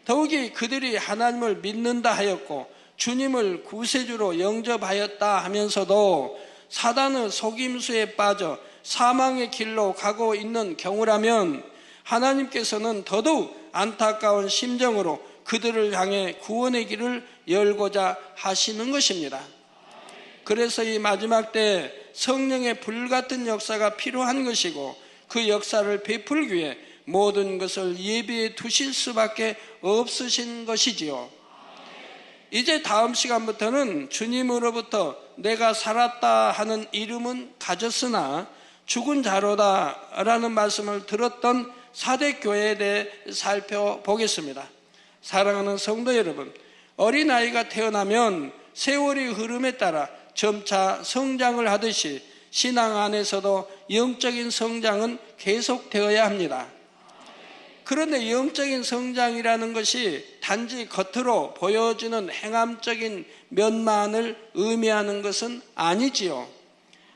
Speaker 3: 더욱이 그들이 하나님을 믿는다 하였고 주님을 구세주로 영접하였다 하면서도 사단의 속임수에 빠져 사망의 길로 가고 있는 경우라면 하나님께서는 더더욱 안타까운 심정으로 그들을 향해 구원의 길을 열고자 하시는 것입니다. 그래서 이 마지막 때 성령의 불같은 역사가 필요한 것이고 그 역사를 베풀기 위해 모든 것을 예비해 두실 수밖에 없으신 것이지요. 이제 다음 시간부터는 주님으로부터 내가 살았다 하는 이름은 가졌으나 죽은 자로다 라는 말씀을 들었던 사대교회에 대해 살펴보겠습니다. 사랑하는 성도 여러분, 어린아이가 태어나면 세월의 흐름에 따라 점차 성장을 하듯이 신앙 안에서도 영적인 성장은 계속되어야 합니다. 그런데 영적인 성장이라는 것이 단지 겉으로 보여지는 행함적인 면만을 의미하는 것은 아니지요.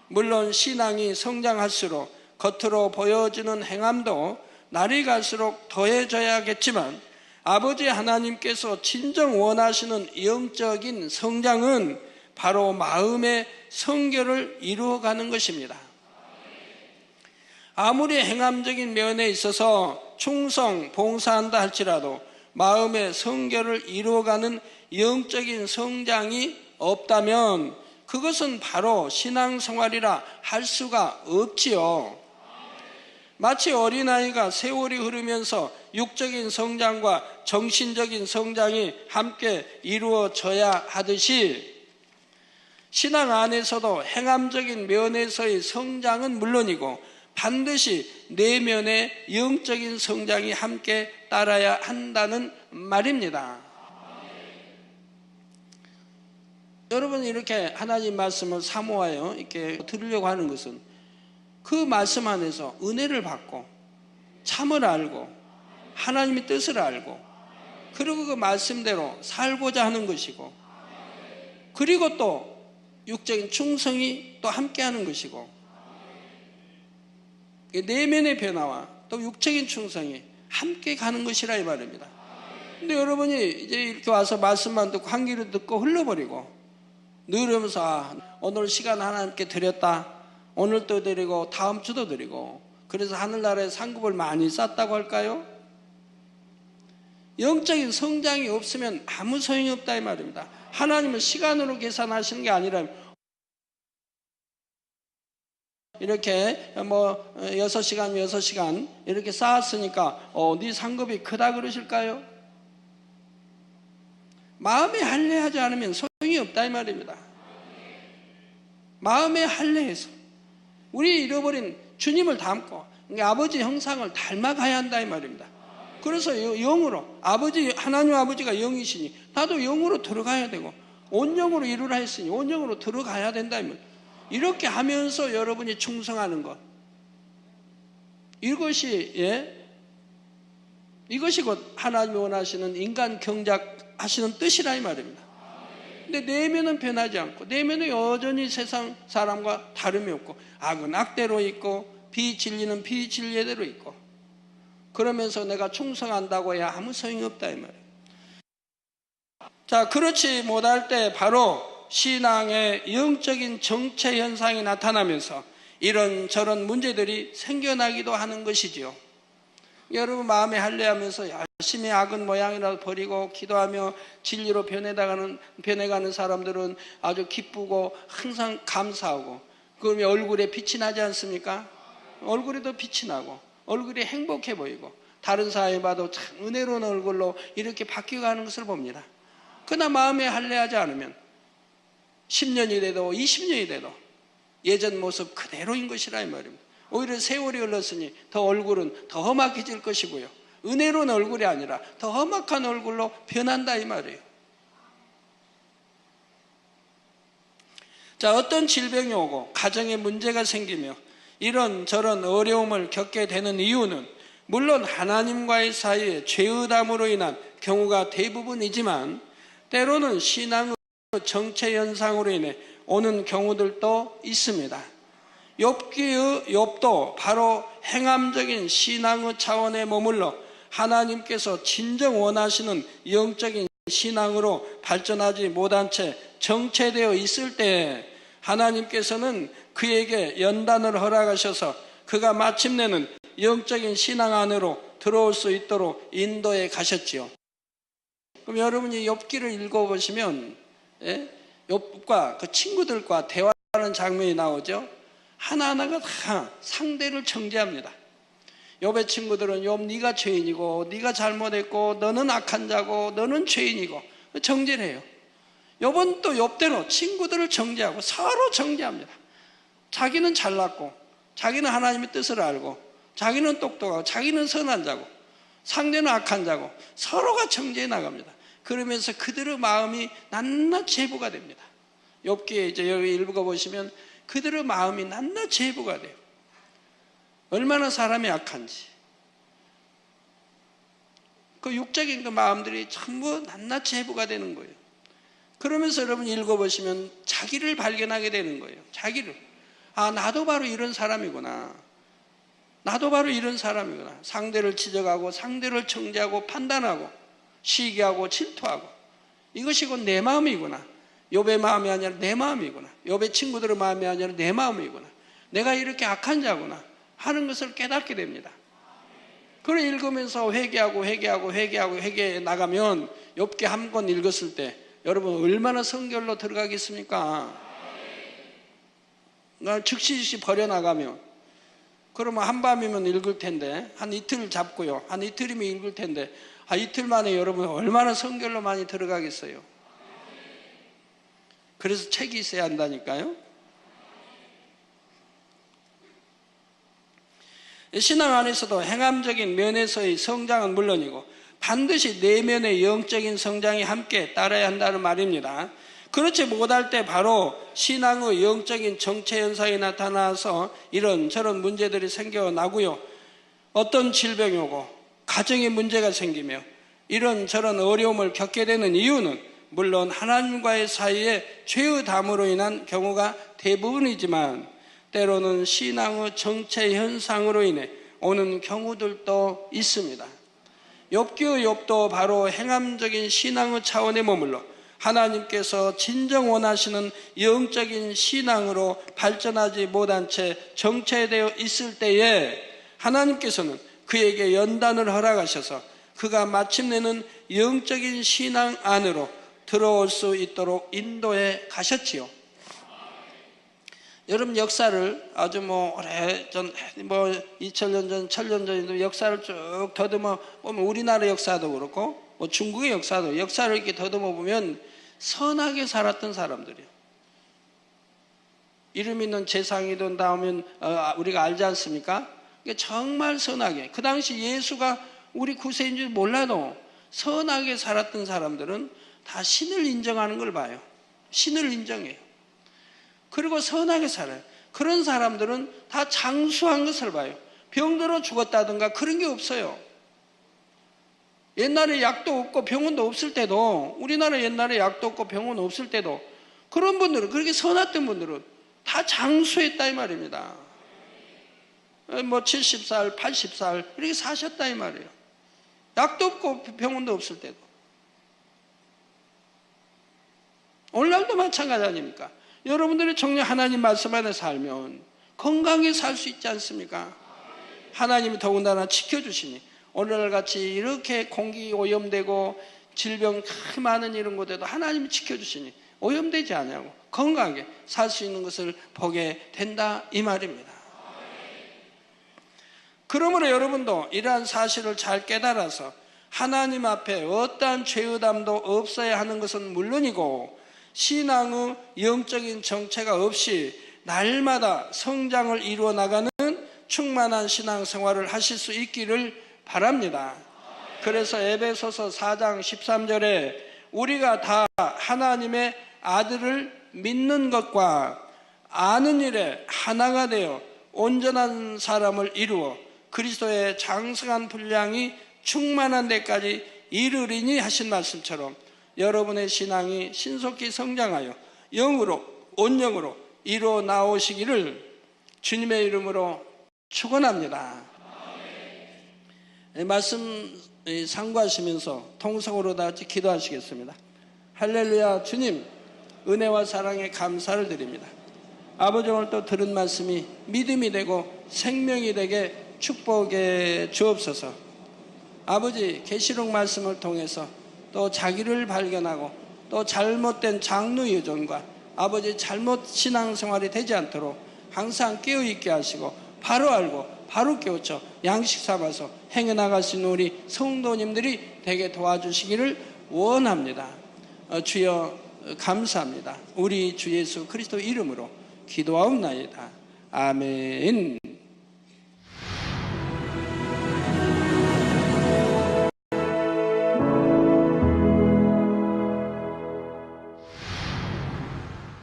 Speaker 3: 물론 신앙이 성장할수록 겉으로 보여지는 행함도 날이 갈수록 더해져야겠지만 아버지 하나님께서 진정 원하시는 영적인 성장은 바로 마음의 성결을 이루어가는 것입니다. 아무리 행함적인 면에 있어서 충성, 봉사한다 할지라도 마음의 성결을 이루어가는 영적인 성장이 없다면 그것은 바로 신앙생활이라 할 수가 없지요. 마치 어린아이가 세월이 흐르면서 육적인 성장과 정신적인 성장이 함께 이루어져야 하듯이 신앙 안에서도 행함적인 면에서의 성장은 물론이고 반드시 내면의 영적인 성장이 함께 따라야 한다는 말입니다. 여러분 이렇게 하나님 말씀을 사모하여 이렇게 들으려고 하는 것은 그 말씀 안에서 은혜를 받고 참을 알고 하나님의 뜻을 알고 그리고 그 말씀대로 살고자 하는 것이고 그리고 또 육적인 충성이 또 함께 하는 것이고 내면의 변화와 또 육적인 충성이 함께 가는 것이라 이 말입니다. 근데 여러분이 이제 이렇게 와서 말씀만 듣고 한 귀로 듣고 흘러버리고 늘으면서 오늘 시간 하나님께 드렸다, 오늘 또 드리고 다음 주도 드리고 그래서 하늘나라에 상급을 많이 쌓았다고 할까요? 영적인 성장이 없으면 아무 소용이 없다 이 말입니다. 하나님은 시간으로 계산하시는 게 아니라 이렇게 6시간 이렇게 쌓았으니까 네 상급이 크다 그러실까요? 마음에 할례하지 않으면 소용이 없다 이 말입니다. 마음에 할례해서 우리 잃어버린 주님을 닮고 아버지 형상을 닮아가야 한다 이 말입니다. 그래서 영으로 하나님 아버지가 영이시니 나도 영으로 들어가야 되고 온 영으로 이루라 했으니 온 영으로 들어가야 된다면 이렇게 하면서 여러분이 충성하는 것, 이것이 곧 하나님이 원하시는 인간 경작하시는 뜻이라 이 말입니다. 근데 내면은 변하지 않고 내면은 여전히 세상 사람과 다름이 없고 악은 악대로 있고 비진리는 비진리대로 있고, 그러면서 내가 충성한다고 해야 아무 소용이 없다 이 말이에요. 자, 그렇지 못할 때 바로 신앙의 영적인 정체 현상이 나타나면서 이런저런 문제들이 생겨나기도 하는 것이지요. 여러분 마음에 할례하면서 열심히 악은 모양이라도 버리고 기도하며 진리로 변해가는 사람들은 아주 기쁘고 항상 감사하고, 그러면 얼굴에 빛이 나지 않습니까? 얼굴에도 빛이 나고 얼굴이 행복해 보이고 다른 사람이 봐도 참 은혜로운 얼굴로 이렇게 바뀌어가는 것을 봅니다. 그러나 마음에 할례하지 않으면 10년이 돼도 20년이 돼도 예전 모습 그대로인 것이라 이 말입니다. 오히려 세월이 흘렀으니 더 얼굴은 더 험악해질 것이고요, 은혜로운 얼굴이 아니라 더 험악한 얼굴로 변한다 이 말이에요. 자, 어떤 질병이 오고 가정에 문제가 생기며 이런저런 어려움을 겪게 되는 이유는 물론 하나님과의 사이에 죄의담으로 인한 경우가 대부분이지만 때로는 신앙의 정체 현상으로 인해 오는 경우들도 있습니다. 욥도 바로 행함적인 신앙의 차원에 머물러 하나님께서 진정 원하시는 영적인 신앙으로 발전하지 못한 채 정체되어 있을 때 하나님께서는 그에게 연단을 허락하셔서 그가 마침내는 영적인 신앙 안으로 들어올 수 있도록 인도해 가셨지요. 그럼 여러분이 욥기를 읽어보시면 욥과 그 친구들과 대화하는 장면이 나오죠. 하나하나가 다 상대를 정죄합니다. 욥의 친구들은 욥 네가 죄인이고 네가 잘못했고 너는 악한 자고 너는 죄인이고 정죄를 해요. 욥은 또 욥대로 친구들을 정죄하고 서로 정죄합니다. 자기는 잘났고 자기는 하나님의 뜻을 알고 자기는 똑똑하고 자기는 선한 자고 상대는 악한 자고 서로가 정죄해 나갑니다. 그러면서 그들의 마음이 낱낱이 회부가 됩니다. 욥기에 이제 여기 읽어보시면 그들의 마음이 낱낱이 회부가 돼요. 얼마나 사람이 악한지 그 육적인 그 마음들이 전부 낱낱이 회부가 되는 거예요. 그러면서 여러분 읽어보시면 자기를 발견하게 되는 거예요. 자기를. 나도 바로 이런 사람이구나. 나도 바로 이런 사람이구나. 상대를 지적하고 상대를 정죄하고 판단하고 시기하고 질투하고 이것이 곧 내 마음이구나. 욥의 마음이 아니라 내 마음이구나. 욥의 친구들의 마음이 아니라 내 마음이구나. 내가 이렇게 악한 자구나 하는 것을 깨닫게 됩니다. 그걸 읽으면서 회개해 나가면 욥기 한 권 읽었을 때 여러분 얼마나 성결로 들어가겠습니까? 즉시 버려나가면 그러면 한밤이면 읽을 텐데 한 이틀 잡고요. 한 이틀이면 읽을 텐데 이틀 만에 여러분 얼마나 성결로 많이 들어가겠어요? 그래서 책이 있어야 한다니까요. 신앙 안에서도 행함적인 면에서의 성장은 물론이고 반드시 내면의 영적인 성장이 함께 따라야 한다는 말입니다. 그렇지 못할 때 바로 신앙의 영적인 정체 현상이 나타나서 이런저런 문제들이 생겨나고요. 어떤 질병이 오고 가정에 문제가 생기며 이런저런 어려움을 겪게 되는 이유는 물론 하나님과의 사이에 죄의 담으로 인한 경우가 대부분이지만 때로는 신앙의 정체 현상으로 인해 오는 경우들도 있습니다. 욥기의 욥도 바로 행함적인 신앙의 차원에 머물러 하나님께서 진정 원하시는 영적인 신앙으로 발전하지 못한 채 정체되어 있을 때에 하나님께서는 그에게 연단을 허락하셔서 그가 마침내는 영적인 신앙 안으로 들어올 수 있도록 인도해 가셨지요. 여러분 역사를 아주 오래전 2000년 전, 1000년 전에도 역사를 쭉 더듬어 보면 우리나라 역사도 그렇고 중국의 역사를 이렇게 더듬어 보면 선하게 살았던 사람들이에요. 이름 있는 재상이든 나오면 우리가 알지 않습니까? 정말 선하게 그 당시 예수가 우리 구세인 줄 몰라도 선하게 살았던 사람들은 다 신을 인정하는 걸 봐요. 신을 인정해요. 그리고 선하게 살아요. 그런 사람들은 다 장수한 것을 봐요. 병들어 죽었다든가 그런 게 없어요. 옛날에 약도 없고 병원도 없을 때도, 우리나라 옛날에 약도 없고 병원 없을 때도 그런 분들은, 그렇게 선했던 분들은 다 장수했다 이 말입니다. 뭐 70살, 80살 이렇게 사셨다 이 말이에요. 약도 없고 병원도 없을 때도. 오늘날도 마찬가지 아닙니까? 여러분들이 정녕 하나님 말씀 안에 살면 건강하게 살 수 있지 않습니까? 하나님이 더군다나 지켜주시니 오늘날같이 이렇게 공기 오염되고 질병 많은 이런 곳에도 하나님이 지켜주시니 오염되지 않냐고 건강하게 살 수 있는 것을 보게 된다 이 말입니다. 그러므로 여러분도 이러한 사실을 잘 깨달아서 하나님 앞에 어떠한 죄의담도 없어야 하는 것은 물론이고, 신앙의 영적인 정체가 없이 날마다 성장을 이루어 나가는 충만한 신앙생활을 하실 수 있기를 바랍니다. 그래서 에베소서 4장 13절에 우리가 다 하나님의 아들을 믿는 것과 아는 일에 하나가 되어 온전한 사람을 이루어 그리스도의 장성한 분량이 충만한 데까지 이르리니 하신 말씀처럼 여러분의 신앙이 신속히 성장하여 영으로, 온영으로 이루어 나오시기를 주님의 이름으로 축원합니다. 말씀 상고하시면서 통성으로 다 같이 기도하시겠습니다. 할렐루야. 주님, 은혜와 사랑에 감사를 드립니다. 아버지, 오늘 또 들은 말씀이 믿음이 되고 생명이 되게 축복해 주옵소서. 아버지, 계시록 말씀을 통해서 또 자기를 발견하고 또 잘못된 장로 유전과 아버지 잘못 신앙생활이 되지 않도록 항상 깨어있게 하시고 바로 알고 바로 깨우쳐 양식 삼아서 행해나갈 수 있는 우리 성도님들이 되게 도와주시기를 원합니다. 주여 감사합니다. 우리 주 예수 그리스도 이름으로 기도하옵나이다. 아멘.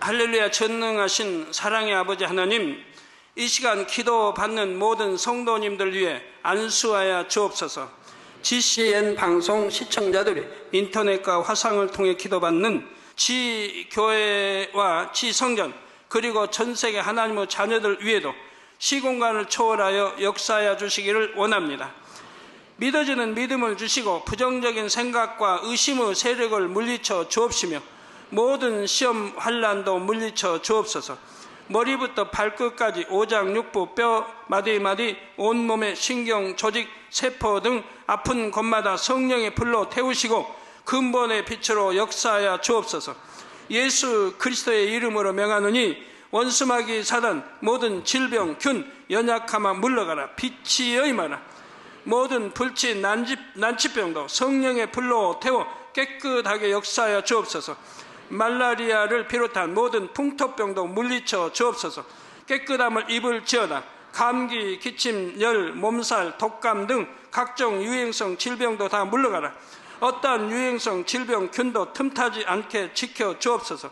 Speaker 3: 할렐루야. 전능하신 사랑의 아버지 하나님, 이 시간 기도받는 모든 성도님들 위해 안수하여 주옵소서. GCN 방송 시청자들이 인터넷과 화상을 통해 기도받는 지교회와 지성전 그리고 전세계 하나님의 자녀들 위에도 시공간을 초월하여 역사하여 주시기를 원합니다. 믿어지는 믿음을 주시고 부정적인 생각과 의심의 세력을 물리쳐 주옵시며 모든 시험 환난도 물리쳐 주옵소서. 머리부터 발끝까지 오장육부 뼈 마디마디 온몸의 신경 조직 세포 등 아픈 곳마다 성령의 불로 태우시고 근본의 빛으로 역사하여 주옵소서. 예수 그리스도의 이름으로 명하노니 원수마귀 사단 모든 질병 균 연약함아 물러가라. 빛이 여임하라. 모든 불치 난치병도 성령의 불로 태워 깨끗하게 역사하여 주옵소서. 말라리아를 비롯한 모든 풍토병도 물리쳐 주옵소서. 깨끗함을 입을지어다. 감기, 기침, 열, 몸살, 독감 등 각종 유행성 질병도 다 물러가라. 어떠한 유행성 질병 균도 틈타지 않게 지켜 주옵소서.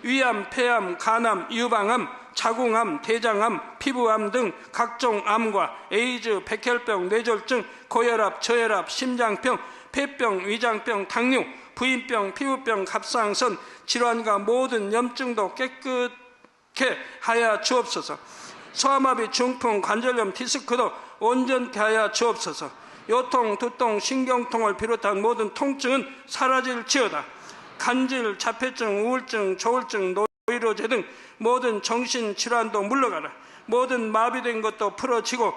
Speaker 3: 위암, 폐암, 간암, 유방암, 자궁암, 대장암, 피부암 등 각종 암과 에이즈, 백혈병, 뇌졸중, 고혈압, 저혈압, 심장병, 폐병, 위장병, 당뇨, 부인병, 피부병, 갑상선, 질환과 모든 염증도 깨끗게 하여 주옵소서. 소아마비, 중풍, 관절염, 디스크도 온전케 하여 주옵소서. 요통, 두통, 신경통을 비롯한 모든 통증은 사라질지어다. 간질, 자폐증, 우울증, 조울증, 노이로제 등 모든 정신질환도 물러가라. 모든 마비된 것도 풀어지고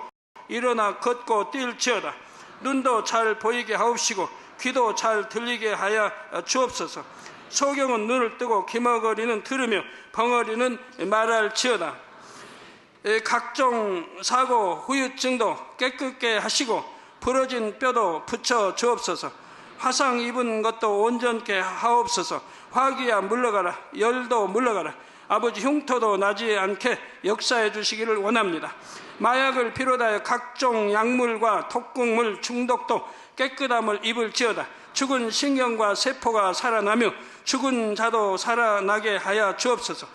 Speaker 3: 일어나 걷고 뛸지어다. 눈도 잘 보이게 하옵시고 귀도 잘 들리게 하여 주옵소서. 소경은 눈을 뜨고 기머거리는 들으며 벙어리는 말할지어다. 각종 사고 후유증도 깨끗게 하시고 부러진 뼈도 붙여 주옵소서. 화상 입은 것도 온전케 하옵소서. 화기야 물러가라. 열도 물러가라. 아버지 흉터도 나지 않게 역사해 주시기를 원합니다. 마약을 비롯하여 각종 약물과 독극물 중독도 깨끗함을 입을지어다. 죽은 신경과 세포가 살아나며 죽은 자도 살아나게 하여 주옵소서.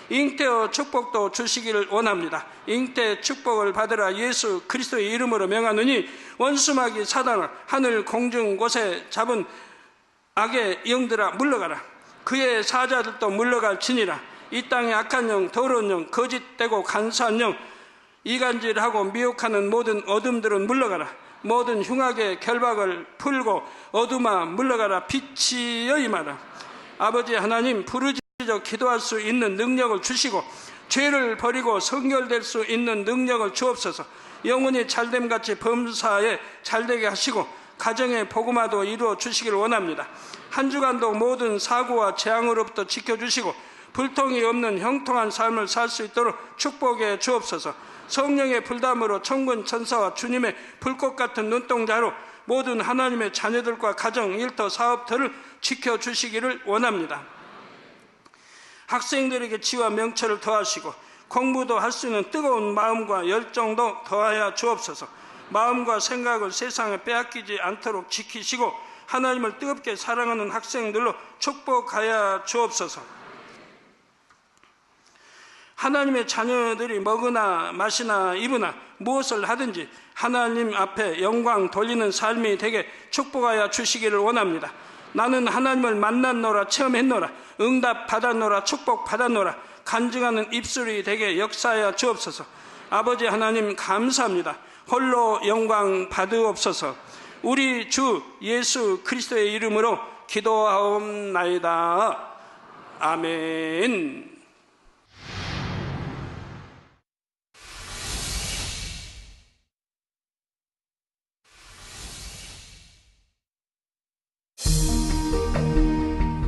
Speaker 3: 잉태의 축복도 주시기를 원합니다. 잉태 축복을 받으라 예수 그리스도의 이름으로 명하노니 원수마귀 사단을 하늘 공중 곳에 잡은 악의 영들아 물러가라. 그의 사자들도 물러갈지니라. 이 땅의 악한 영, 더러운 영, 거짓되고 간사한 영, 이간질하고 미혹하는 모든 어둠들은 물러가라. 모든 흉악의 결박을 풀고 어둠아 물러가라. 빛이여 임하라. 아버지 하나님, 부르짖어 기도할 수 있는 능력을 주시고 죄를 버리고 성결될 수 있는 능력을 주옵소서. 영혼이 잘됨같이 범사에 잘되게 하시고 가정의 복음화도 이루어 주시기를 원합니다. 한 주간도 모든 사고와 재앙으로부터 지켜주시고 불통이 없는 형통한 삶을 살 수 있도록 축복해 주옵소서. 성령의 불담으로 천군 천사와 주님의 불꽃 같은 눈동자로 모든 하나님의 자녀들과 가정, 일터, 사업터를 지켜주시기를 원합니다. 학생들에게 지와 명철을 더하시고 공부도 할 수 있는 뜨거운 마음과 열정도 더하여 주옵소서. 마음과 생각을 세상에 빼앗기지 않도록 지키시고 하나님을 뜨겁게 사랑하는 학생들로 축복하여 주옵소서. 하나님의 자녀들이 먹으나 마시나 입으나 무엇을 하든지 하나님 앞에 영광 돌리는 삶이 되게 축복하여 주시기를 원합니다. 나는 하나님을 만났노라, 체험했노라, 응답 받았노라, 축복 받았노라, 간증하는 입술이 되게 역사하여 주옵소서. 아버지 하나님 감사합니다. 홀로 영광 받으옵소서. 우리 주 예수 그리스도의 이름으로 기도하옵나이다. 아멘.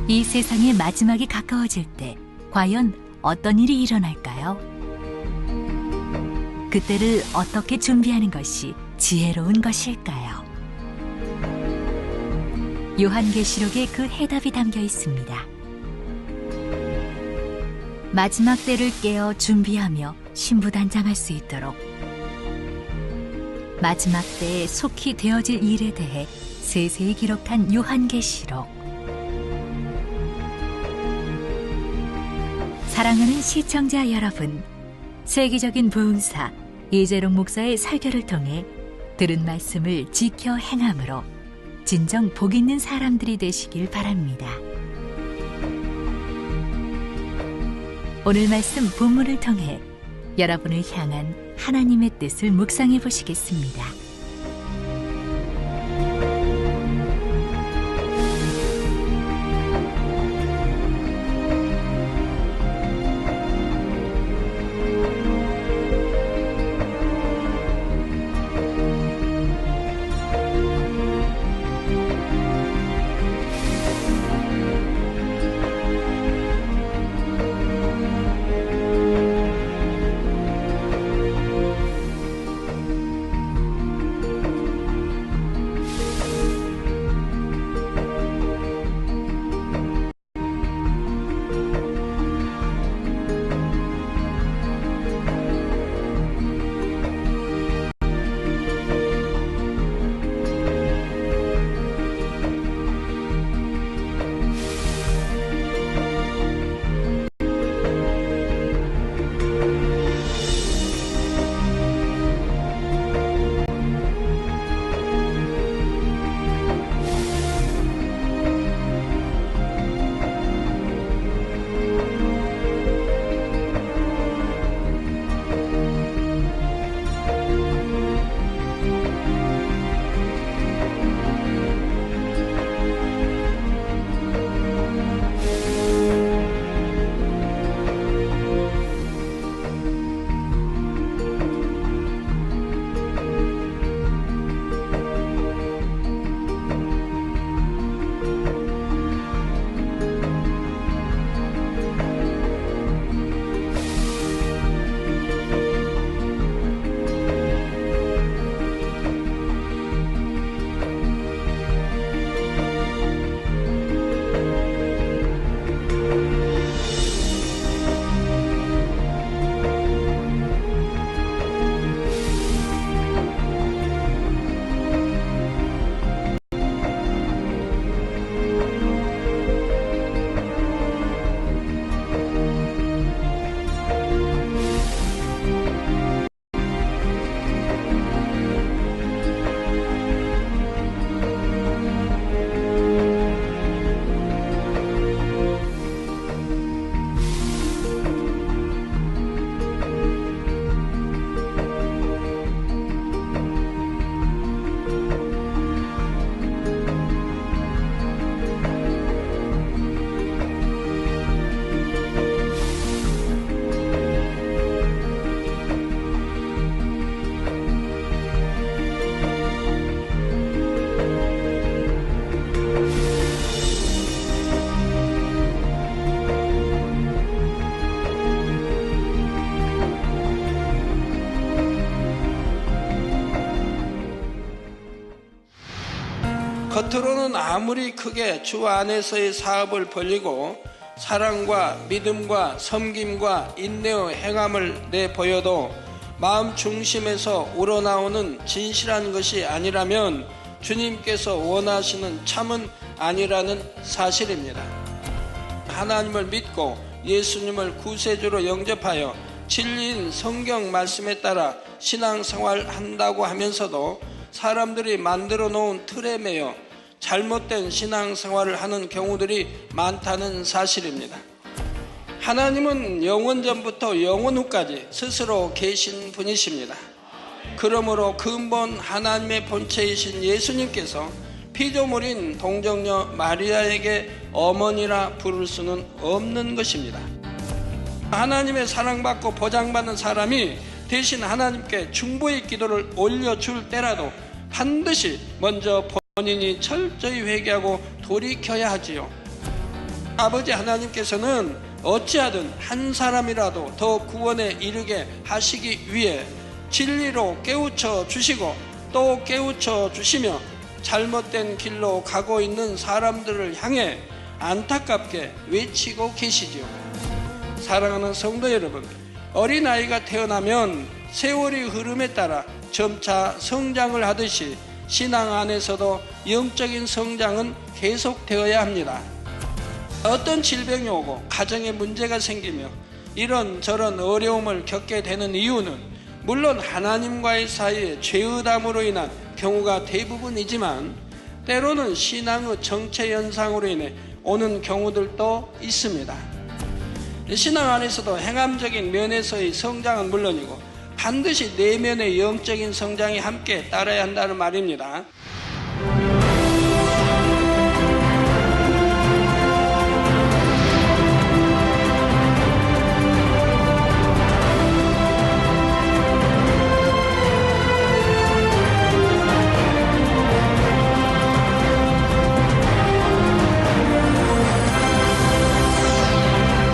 Speaker 1: 이 세상의 마지막이 가까워질 때 과연 어떤 일이 일어날까요? 그때를 어떻게 준비하는 것이 지혜로운 것일까요? 요한계시록에 그 해답이 담겨 있습니다. 마지막 때를 깨어 준비하며 신부단장할 수 있도록 마지막 때에 속히 되어질 일에 대해 세세히 기록한 요한계시록. 사랑하는 시청자 여러분, 세계적인 부흥사 이재롱 목사의 설교를 통해 들은 말씀을 지켜 행함으로 진정 복 있는 사람들이 되시길 바랍니다. 오늘 말씀 본문을 통해 여러분을 향한 하나님의 뜻을 묵상해 보시겠습니다.
Speaker 3: 겉으로는 아무리 크게 주 안에서의 사업을 벌리고 사랑과 믿음과 섬김과 인내의 행함을 내보여도 마음 중심에서 우러나오는 진실한 것이 아니라면 주님께서 원하시는 참은 아니라는 사실입니다. 하나님을 믿고 예수님을 구세주로 영접하여 진리인 성경 말씀에 따라 신앙생활 한다고 하면서도 사람들이 만들어 놓은 틀에 매여 잘못된 신앙생활을 하는 경우들이 많다는 사실입니다. 하나님은 영원전부터 영원 후까지 스스로 계신 분이십니다. 그러므로 근본 하나님의 본체이신 예수님께서 피조물인 동정녀 마리아에게 어머니라 부를 수는 없는 것입니다. 하나님의 사랑받고 보장받는 사람이 대신 하나님께 중보의 기도를 올려줄 때라도 반드시 먼저 본인이 철저히 회개하고 돌이켜야 하지요. 아버지 하나님께서는 어찌하든 한 사람이라도 더 구원에 이르게 하시기 위해 진리로 깨우쳐 주시고 또 깨우쳐 주시며 잘못된 길로 가고 있는 사람들을 향해 안타깝게 외치고 계시지요. 사랑하는 성도 여러분, 어린아이가 태어나면 세월의 흐름에 따라 점차 성장을 하듯이 신앙 안에서도 영적인 성장은 계속되어야 합니다. 어떤 질병이 오고 가정에 문제가 생기며 이런저런 어려움을 겪게 되는 이유는 물론 하나님과의 사이에 죄의담으로 인한 경우가 대부분이지만 때로는 신앙의 정체 현상으로 인해 오는 경우들도 있습니다. 신앙 안에서도 행함적인 면에서의 성장은 물론이고 반드시 내면의 영적인 성장이 함께 따라야 한다는 말입니다.